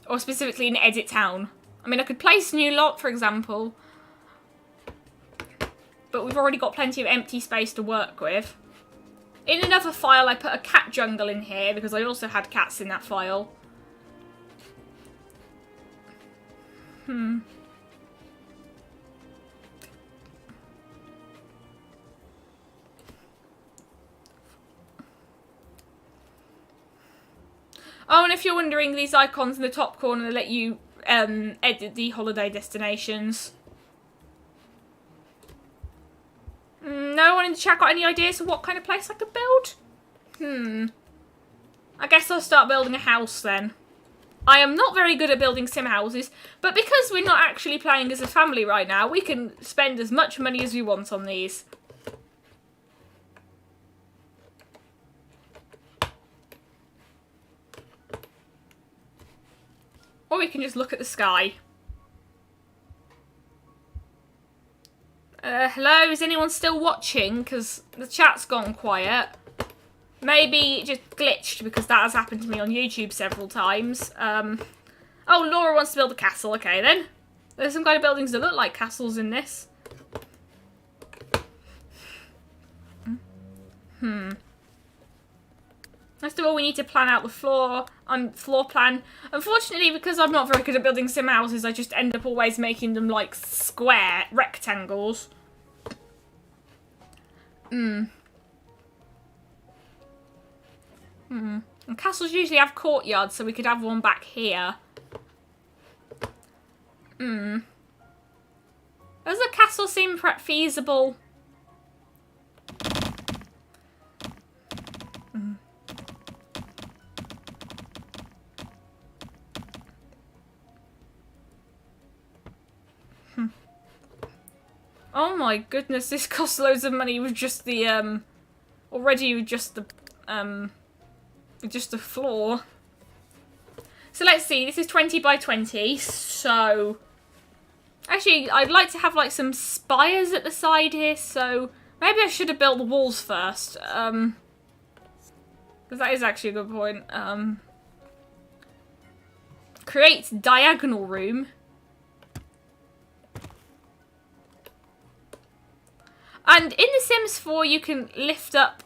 [SPEAKER 1] Or specifically in Edit Town? I mean, I could place a new lot, for example. But we've already got plenty of empty space to work with. In another file, I put a cat jungle in here, because I also had cats in that file. Oh, and if you're wondering, these icons in the top corner let you edit the holiday destinations. No one in the chat got any ideas of what kind of place I could build? I guess I'll start building a house then. I am not very good at building sim houses, but because we're not actually playing as a family right now, we can spend as much money as we want on these. Or we can just look at the sky. Hello, is anyone still watching? Because the chat's gone quiet. Maybe it just glitched because that has happened to me on YouTube several times. Oh, Laura wants to build a castle. Okay, then. There's some kind of buildings that look like castles in this. First of all, we need to plan out the floor plan. Unfortunately, because I'm not very good at building sim houses, I just end up always making them like square rectangles. And castles usually have courtyards, so we could have one back here. Does the castle seem feasible? Oh my goodness, this costs loads of money with just the, already with just the floor. So let's see, this is 20 by 20, so... Actually, I'd like to have, like, some spires at the side here, so... Maybe I should have built the walls first, because that is actually a good point. Create diagonal room. And in The Sims 4, you can lift up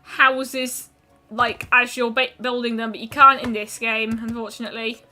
[SPEAKER 1] houses, like, as you're building them, but you can't in this game, unfortunately.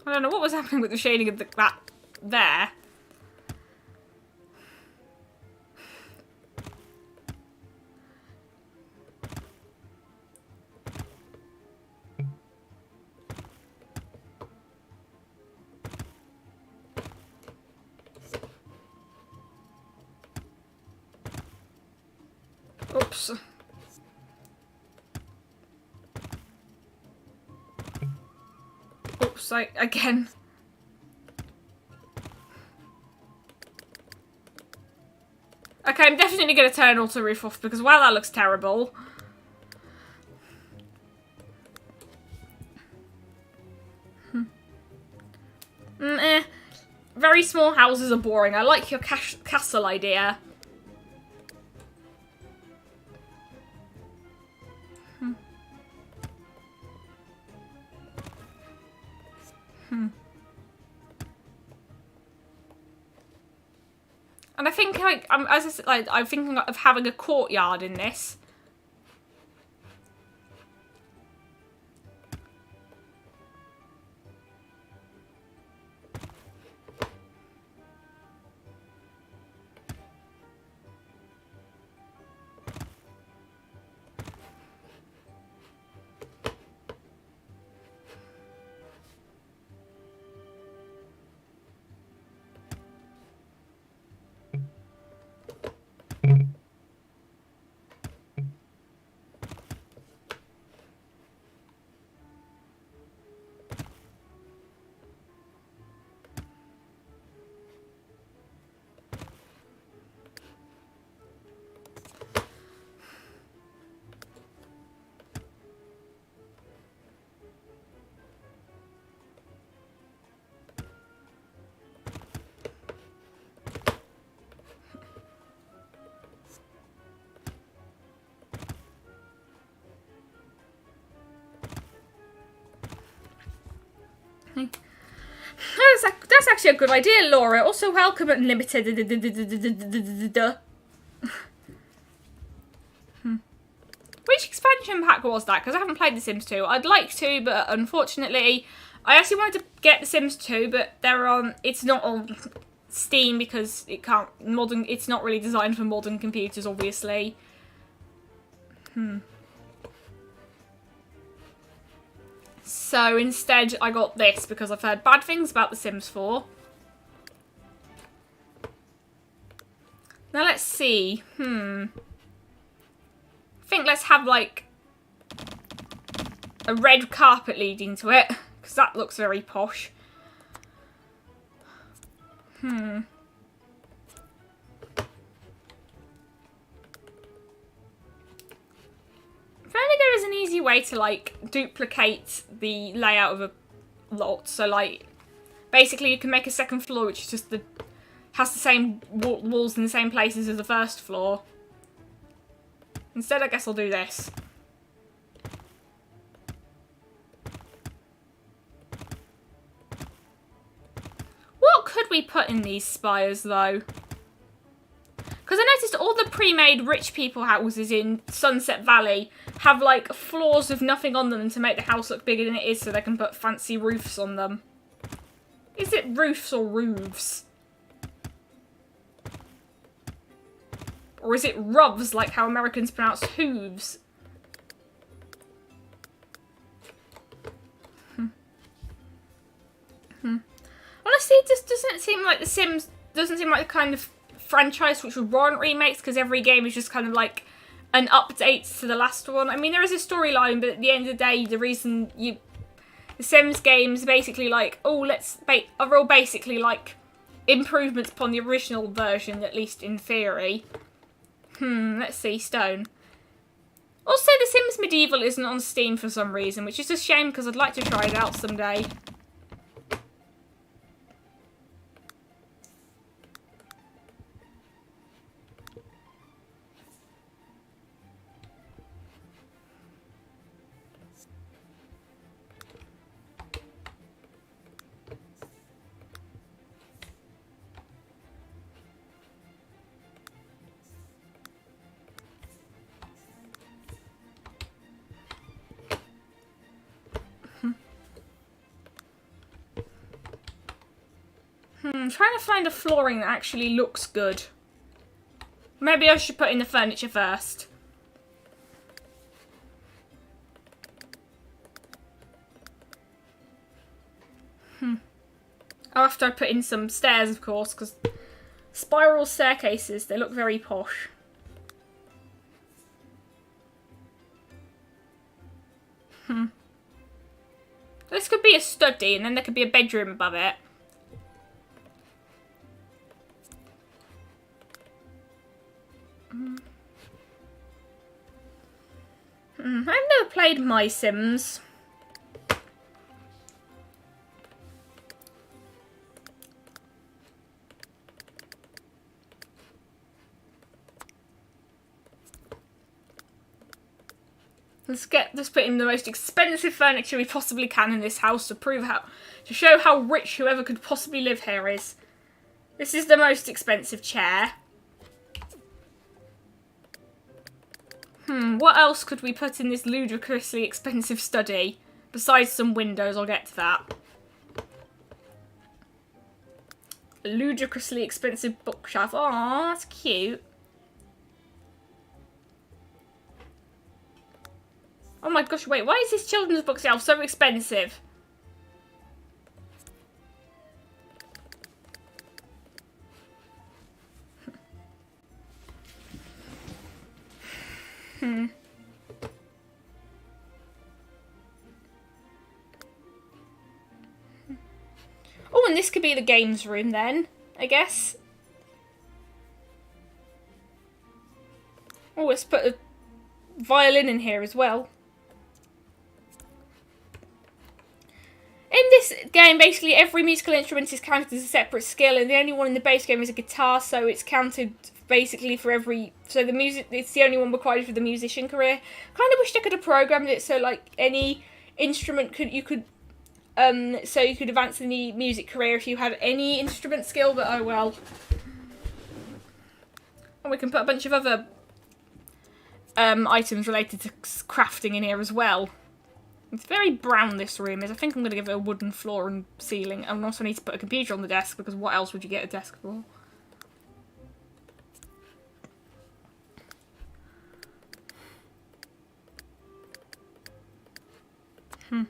[SPEAKER 1] I don't know what was happening with the shading of that there. Oops. Oops, again. Okay, I'm definitely going to turn auto roof off because, wow, that looks terrible. Very small houses are boring. I like your castle idea. And I think, like, as I said, like, I'm thinking of having a courtyard in this. That's actually a good idea, Laura. Also, welcome at Unlimited. Which expansion pack was that? Because I haven't played The Sims 2. I'd like to, but unfortunately, I actually wanted to get The Sims 2, but it's not on Steam because it can't it's not really designed for modern computers, obviously. So instead I got this because I've heard bad things about The Sims 4. Now let's see. I think let's have like a red carpet leading to it, because that looks very posh. If only there was an easy way to like duplicate the layout of a lot. So like basically you can make a second floor which is just has the same walls in the same places as the first floor. Instead I guess I'll do this. What could we put in these spires though? Because I noticed all the pre-made rich people houses in Sunset Valley have like floors with nothing on them to make the house look bigger than it is so they can put fancy roofs on them. Is it roofs or roofs? Or is it rubs like how Americans pronounce hooves? Honestly, it just doesn't seem like The Sims doesn't seem like the kind of franchise which would warrant remakes, because every game is just kind of like an update to the last one. I mean, there is a storyline, but at the end of the day, the reason The Sims games basically like, oh, are all basically like improvements upon the original version, at least in theory. Let's see, stone. Also, The Sims Medieval isn't on Steam for some reason, which is a shame because I'd like to try it out someday. I'm trying to find a flooring that actually looks good. Maybe I should put in the furniture first. After I put in some stairs, of course, because spiral staircases, they look very posh. This could be a study, and then there could be a bedroom above it. I've never played My Sims. Let's put in the most expensive furniture we possibly can in this house to show how rich whoever could possibly live here is. This is the most expensive chair. What else could we put in this ludicrously expensive study? Besides some windows, I'll get to that. A ludicrously expensive bookshelf. Aw, that's cute. Oh my gosh, wait, why is this children's bookshelf so expensive? Oh, and this could be the games room then, I guess. Oh, let's put a violin in here as well. In this game, basically every musical instrument is counted as a separate skill, and the only one in the base game is a guitar, so it's counted basically for every... So the music, it's the only one required for the musician career. Kind of wish I could have programmed it so like any instrument so you could advance in the music career if you had any instrument skill, but oh well. And we can put a bunch of other items related to crafting in here as well. It's very brown, this room is. I think I'm going to give it a wooden floor and ceiling. And also need to put a computer on the desk, because what else would you get a desk for? Hmm.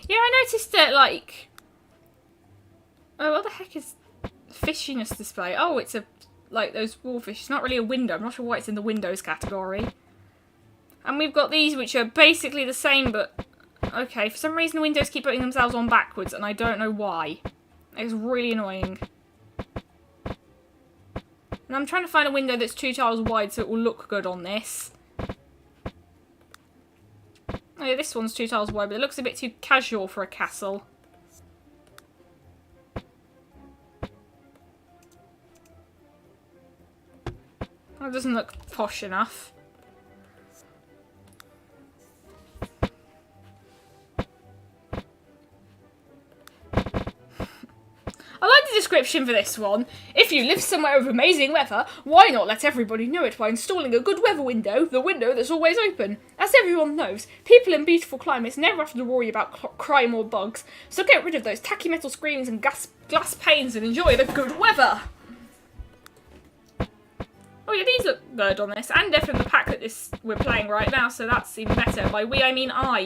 [SPEAKER 1] Yeah, I noticed that, like... Oh, what the heck is fishiness display? Oh, it's a... Like, those wallfish. It's not really a window. I'm not sure why it's in the windows category. And we've got these, which are basically the same, but... Okay, for some reason the windows keep putting themselves on backwards, and I don't know why. It's really annoying. And I'm trying to find a window that's 2 tiles wide so it will look good on this. Oh yeah, this one's 2 tiles wide, but it looks a bit too casual for a castle. That doesn't look posh enough. I like the description for this one. If you live somewhere with amazing weather, why not let everybody know it by installing a good weather window, the window that's always open? As everyone knows, people in beautiful climates never have to worry about crime or bugs, so get rid of those tacky metal screens and glass panes and enjoy the good weather. Oh yeah, these look good on this, and they're from the pack that we're playing right now, so that's even better. By we, I mean I.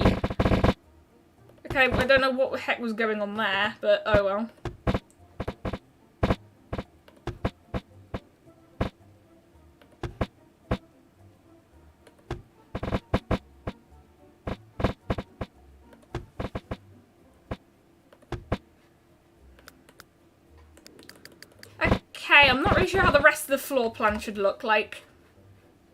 [SPEAKER 1] Okay, I don't know what the heck was going on there, but oh well. Okay, I'm not really sure how the rest of the floor plan should look like.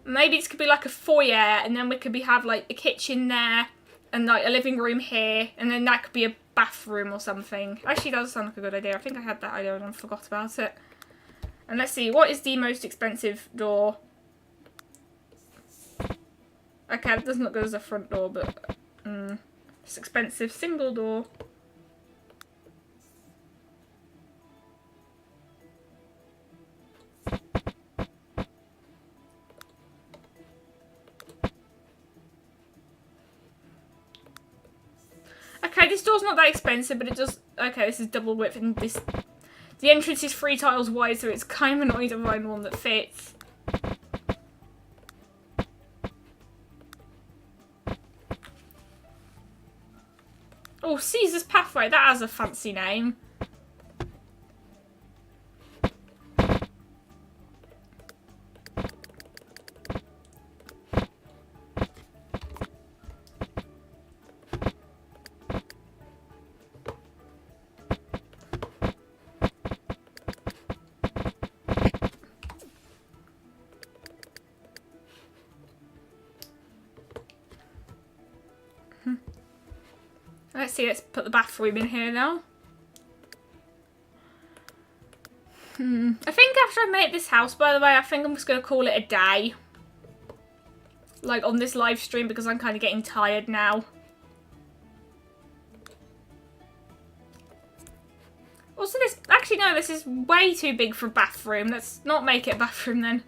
[SPEAKER 1] Maybe this could be like a foyer, and then we could have like a kitchen there, and like a living room here, and then that could be a bathroom or something. Actually, that does sound like a good idea. I think I had that idea and I forgot about it. And let's see, what is the most expensive door? Okay, that doesn't look good as a front door, but it's expensive. Single door. Okay, this door's not that expensive, but it does... Okay, this is double width, and this... The entrance is 3 tiles wide, so it's kind of annoying to find one that fits. Oh, Caesar's Pathway, that has a fancy name. Let's see, let's put the bathroom in here now. I think after I make this house, by the way, I think I'm just going to call it a day. Like, on this live stream, because I'm kind of getting tired now. Also, this... Actually, no, this is way too big for a bathroom. Let's not make it a bathroom, then.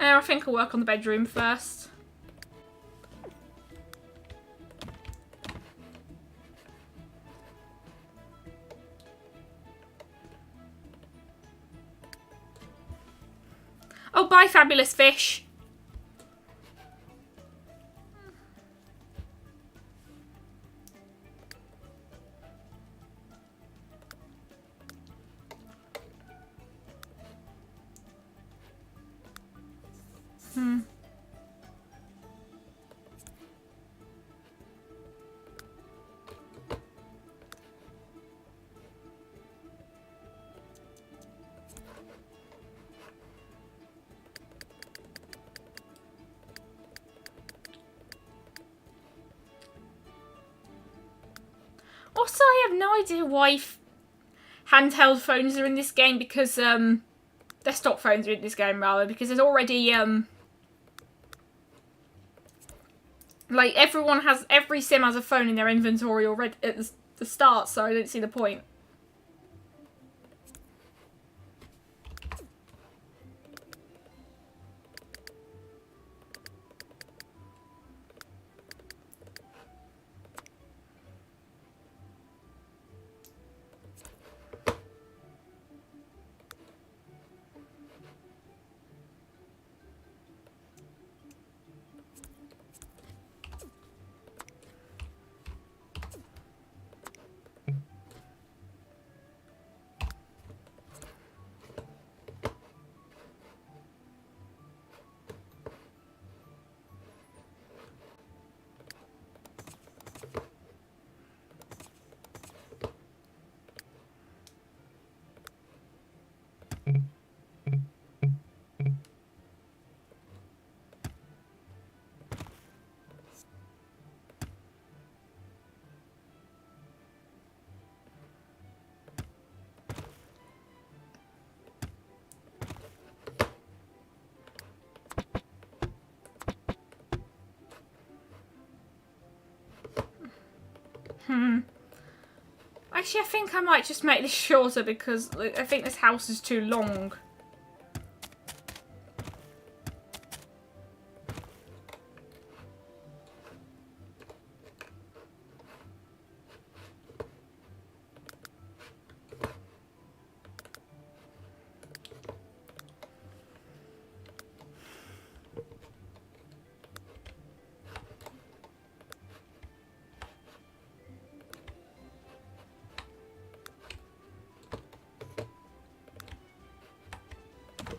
[SPEAKER 1] I think I'll work on the bedroom first. Oh, bye, fabulous fish. Also, I have no idea why handheld phones are in this game because, desktop phones are in this game, rather, because there's already, like, every sim has a phone in their inventory already at the start, so I don't see the point. Actually, I think I might just make this shorter because I think this house is too long.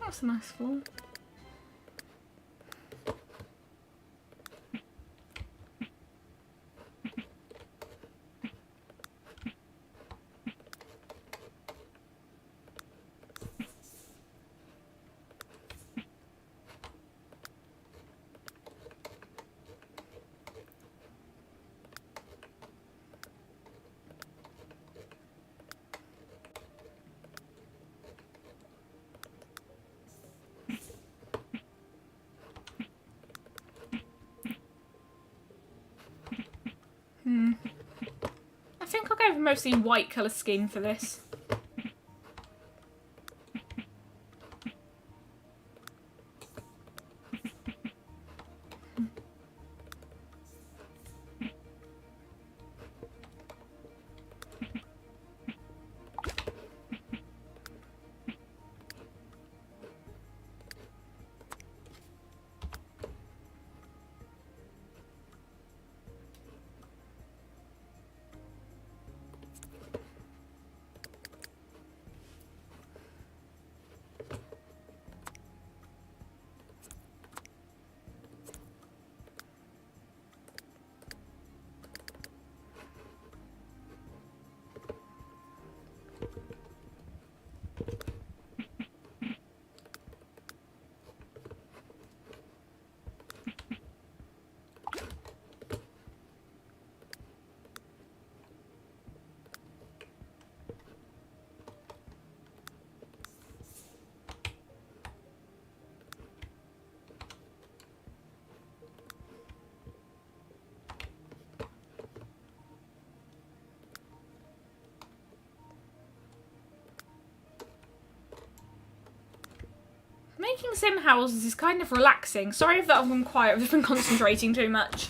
[SPEAKER 1] That's a nice floor. I think I'll go with a mostly white colour scheme for this. Making sim houses is kind of relaxing. Sorry if I've gone quiet, I've been concentrating too much.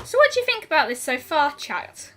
[SPEAKER 1] So what do you think about this so far, chat?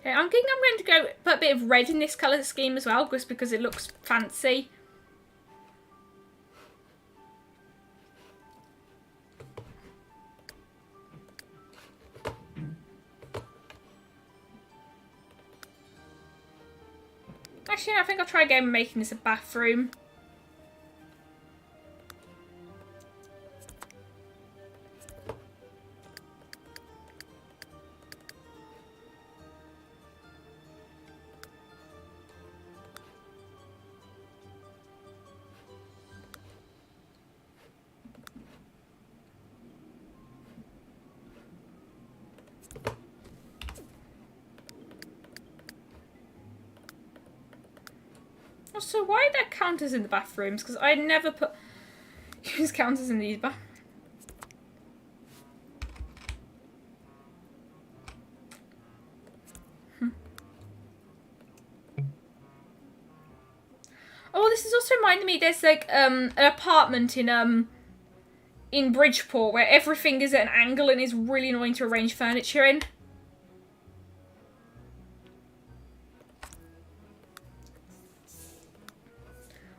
[SPEAKER 1] Okay, I'm thinking I'm going to go put a bit of red in this colour scheme as well, just because it looks fancy. Actually, I think I'll try again making this a bathroom. Also, why are there counters in the bathrooms? Because I never use counters in these bathrooms. Oh, this is also reminding me. There's like an apartment in Bridgeport where everything is at an angle and is really annoying to arrange furniture in.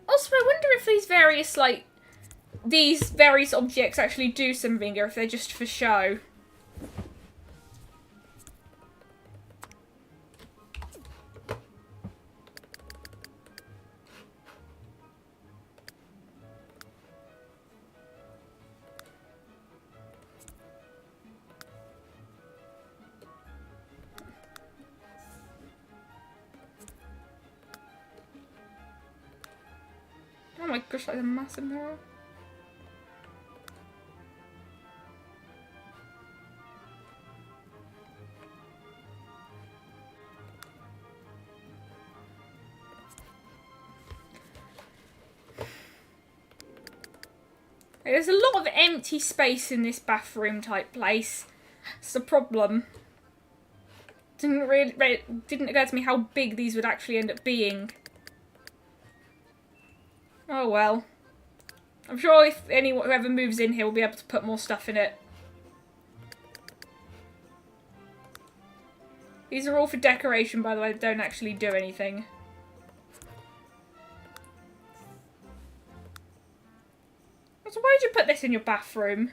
[SPEAKER 1] Also, I wonder if these various objects actually do something, or if they're just for show. Oh my gosh, that's a massive mirror. There's a lot of empty space in this bathroom type place. It's the problem. Didn't occur to me how big these would actually end up being. Oh well. I'm sure if whoever moves in here will be able to put more stuff in it. These are all for decoration, by the way. They don't actually do anything. So why did you put this in your bathroom?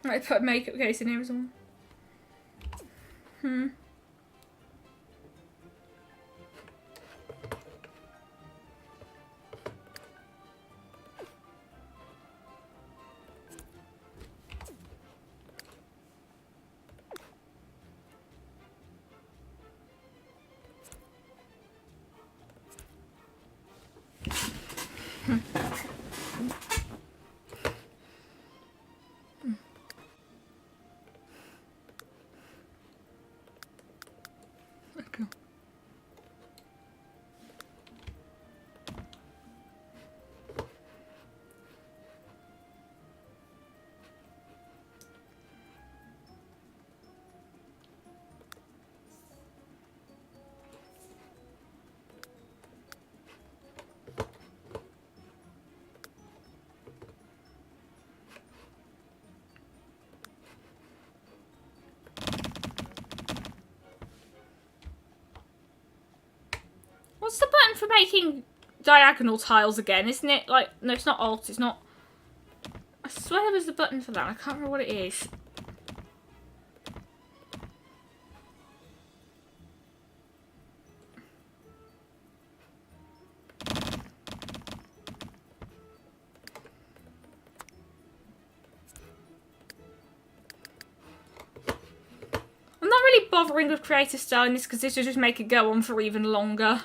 [SPEAKER 1] I put a makeup case in here as well. for making diagonal tiles again, isn't it? Like, no, it's not Alt, it's not... I swear there was a button for that, I can't remember what it is. I'm not really bothering with creative style in this because this will just make it go on for even longer.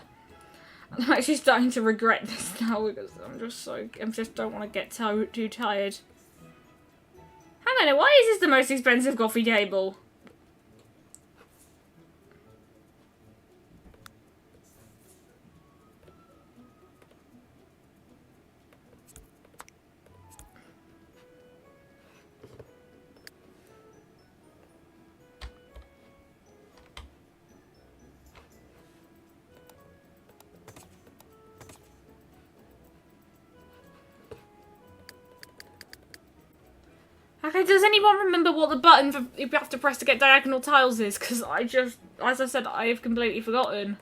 [SPEAKER 1] I'm actually starting to regret this now because I just don't want to get too tired. Hang on, why is this the most expensive coffee table? Okay, does anyone remember what the button you have to press to get diagonal tiles is? Because I just, as I said, I have completely forgotten.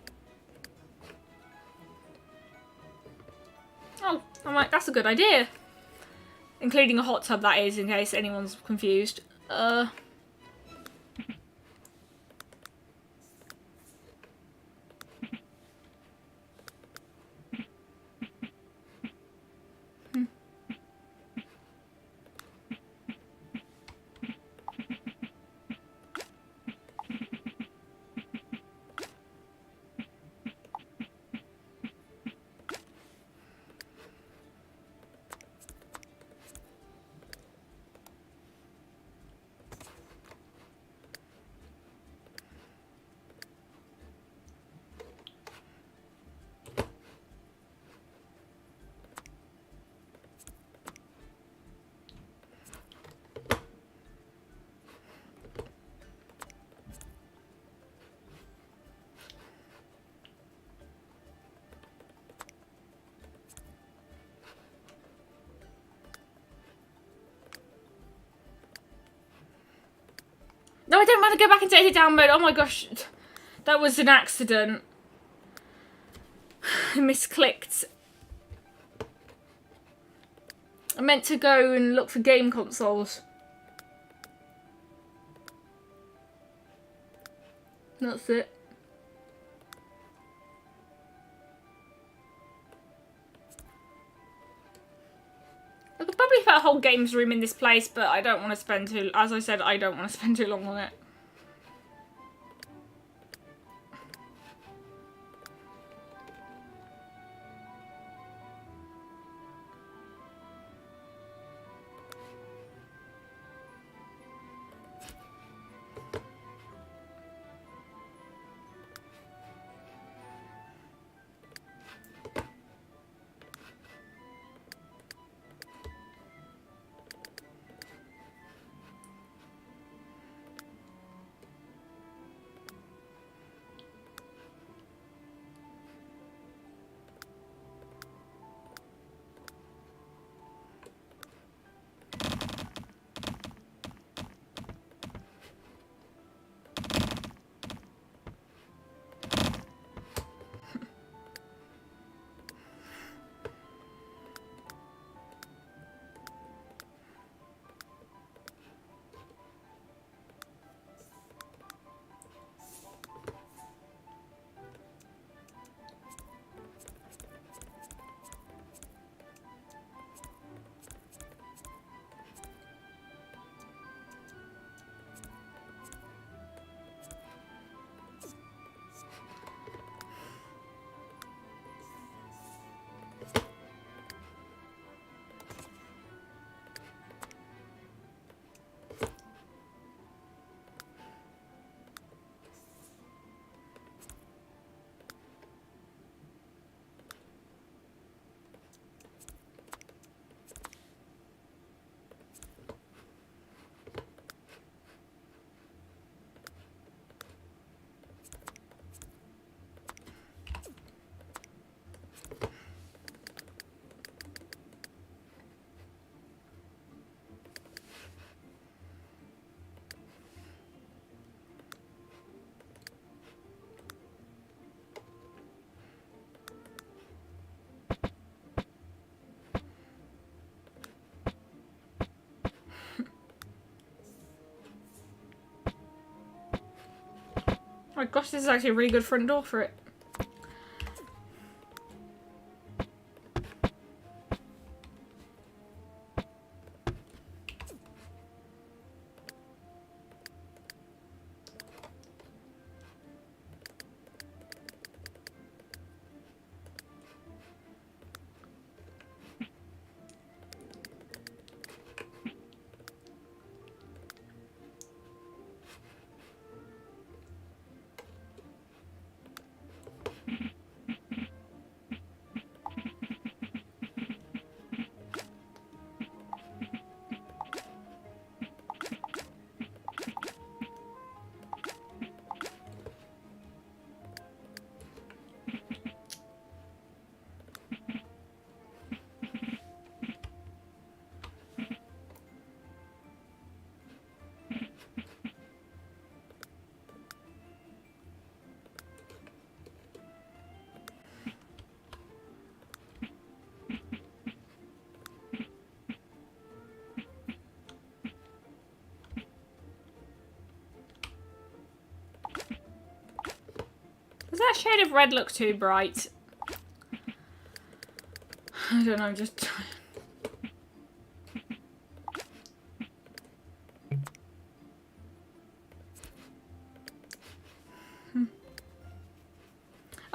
[SPEAKER 1] Oh, I'm like, that's a good idea. Including a hot tub, that is, in case anyone's confused. No, I don't want to go back into edit down mode. Oh my gosh. That was an accident. I misclicked. I meant to go and look for game consoles. That's it. I could probably put a whole games room in this place, but I don't want to spend too... As I said, I don't want to spend too long on it. my gosh, this is actually a really good front door for it. Does that shade of red look too bright? I don't know, just...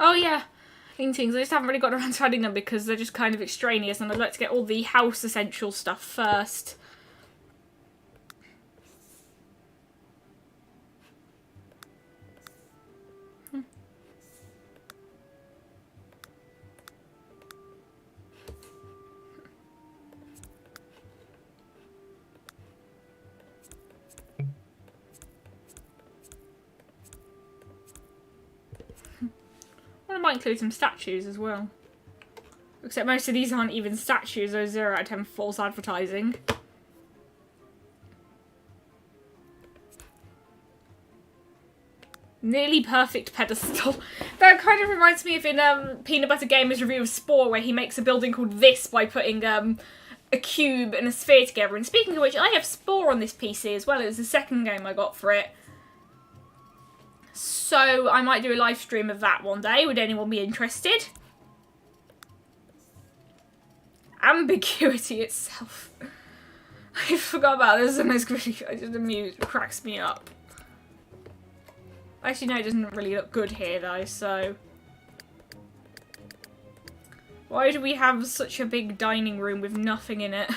[SPEAKER 1] Oh yeah, paintings. I just haven't really got around to adding them because they're just kind of extraneous and I'd like to get all the house essential stuff first. I might include some statues as well. Except most of these aren't even statues, those 0 out of 10 false advertising. Nearly perfect pedestal. That kind of reminds me of in Peanut Butter Gamer's review of Spore, where he makes a building called this by putting a cube and a sphere together. And speaking of which, I have Spore on this PC as well. It was the second game I got for it. So I might do a live stream of that one day. Would anyone be interested? Ambiguity itself. I forgot about this and it's really just amused. It cracks me up. Actually, no, it doesn't really look good here though, so... Why do we have such a big dining room with nothing in it?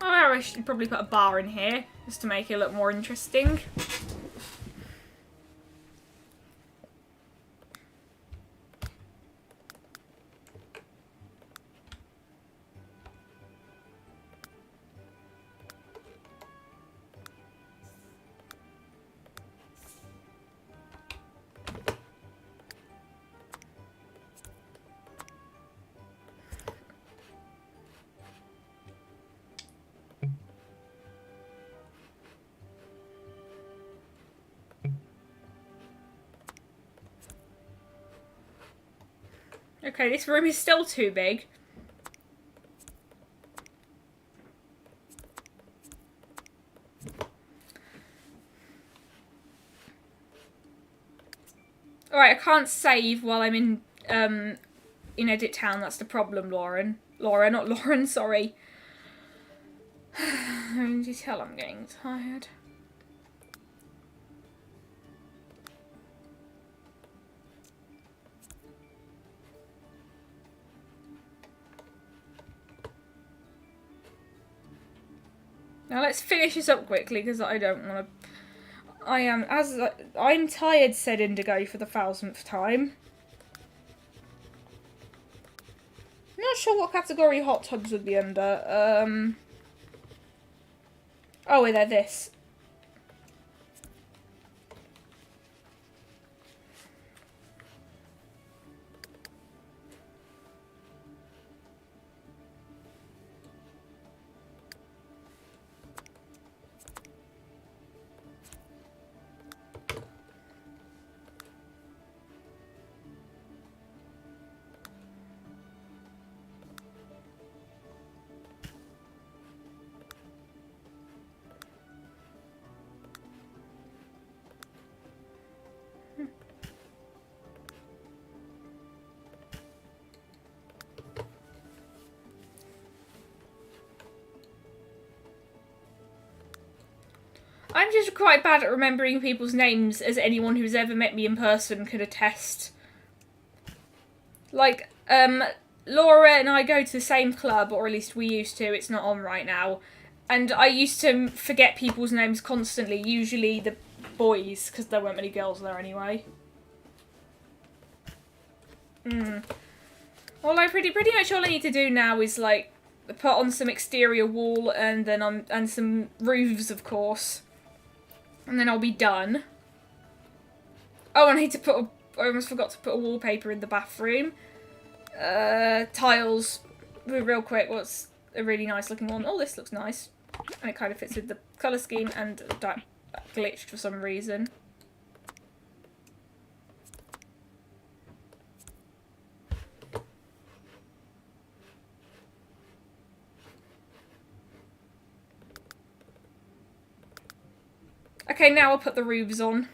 [SPEAKER 1] Oh, I should probably put a bar in here, just to make it look more interesting. Okay, this room is still too big. Alright, I can't save while I'm in Edit Town. That's the problem, Lauren. Laura, not Lauren, sorry. Can you tell I'm getting tired? Now let's finish this up quickly because I don't want to... I'm tired, said Indigo for the 1000th time. Not sure what category hot tubs would be under. Oh, they're this. I'm just quite bad at remembering people's names, as anyone who's ever met me in person could attest. Like, Laura and I go to the same club, or at least we used to, it's not on right now. And I used to forget people's names constantly, usually the boys, because there weren't many girls there anyway. Well, like, pretty much all I need to do now is, like, put on some exterior wall and then and some roofs, of course. And then I'll be done. Oh, I need to put I almost forgot to put a wallpaper in the bathroom. Tiles, real quick, what's a really nice looking one? Oh, this looks nice. And it kind of fits with the colour scheme, and that glitched for some reason. Okay, now I'll put the roofs on.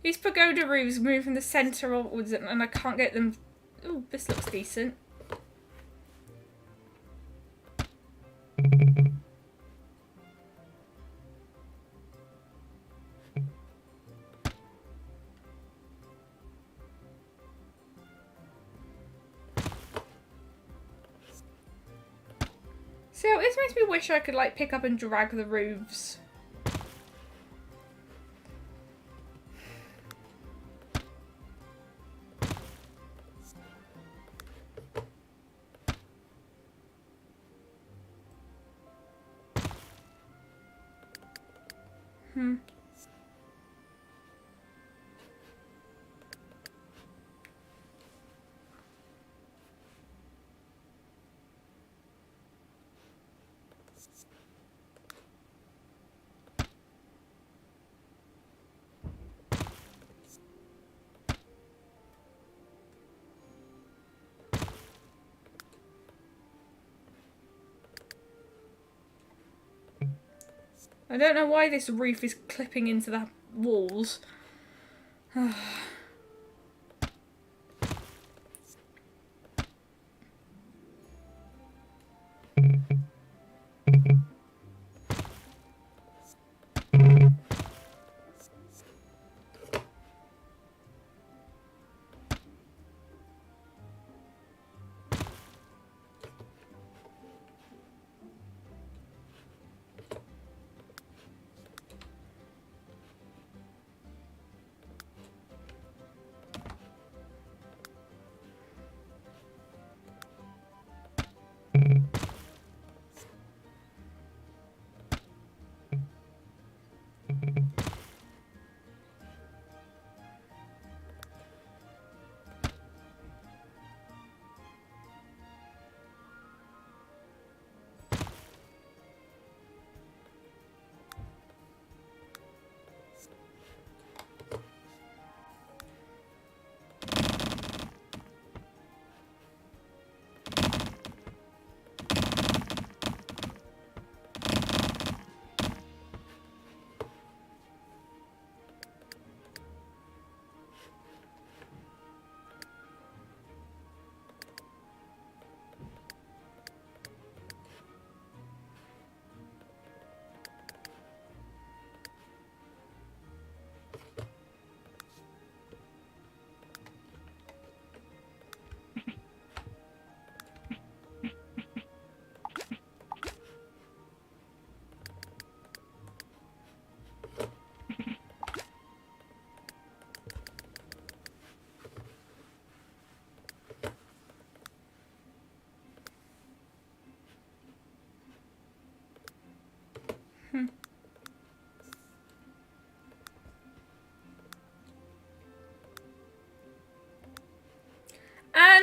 [SPEAKER 1] These pagoda roofs move from the centre upwards and I can't get them... Oh, this looks decent. So this makes me wish I could, like, pick up and drag the roofs. I don't know why this roof is clipping into the walls.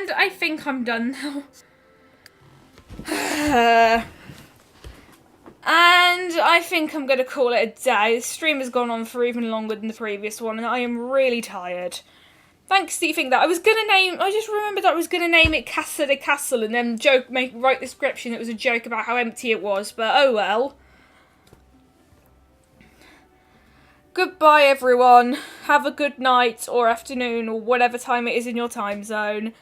[SPEAKER 1] And I think I'm done now. And I think I'm going to call it a day. The stream has gone on for even longer than the previous one, and I am really tired. Thanks that you think that. I just remembered that I was going to name it Casa de Castle and then write the description. It was a joke about how empty it was, but oh well. Goodbye, everyone. Have a good night or afternoon or whatever time it is in your time zone.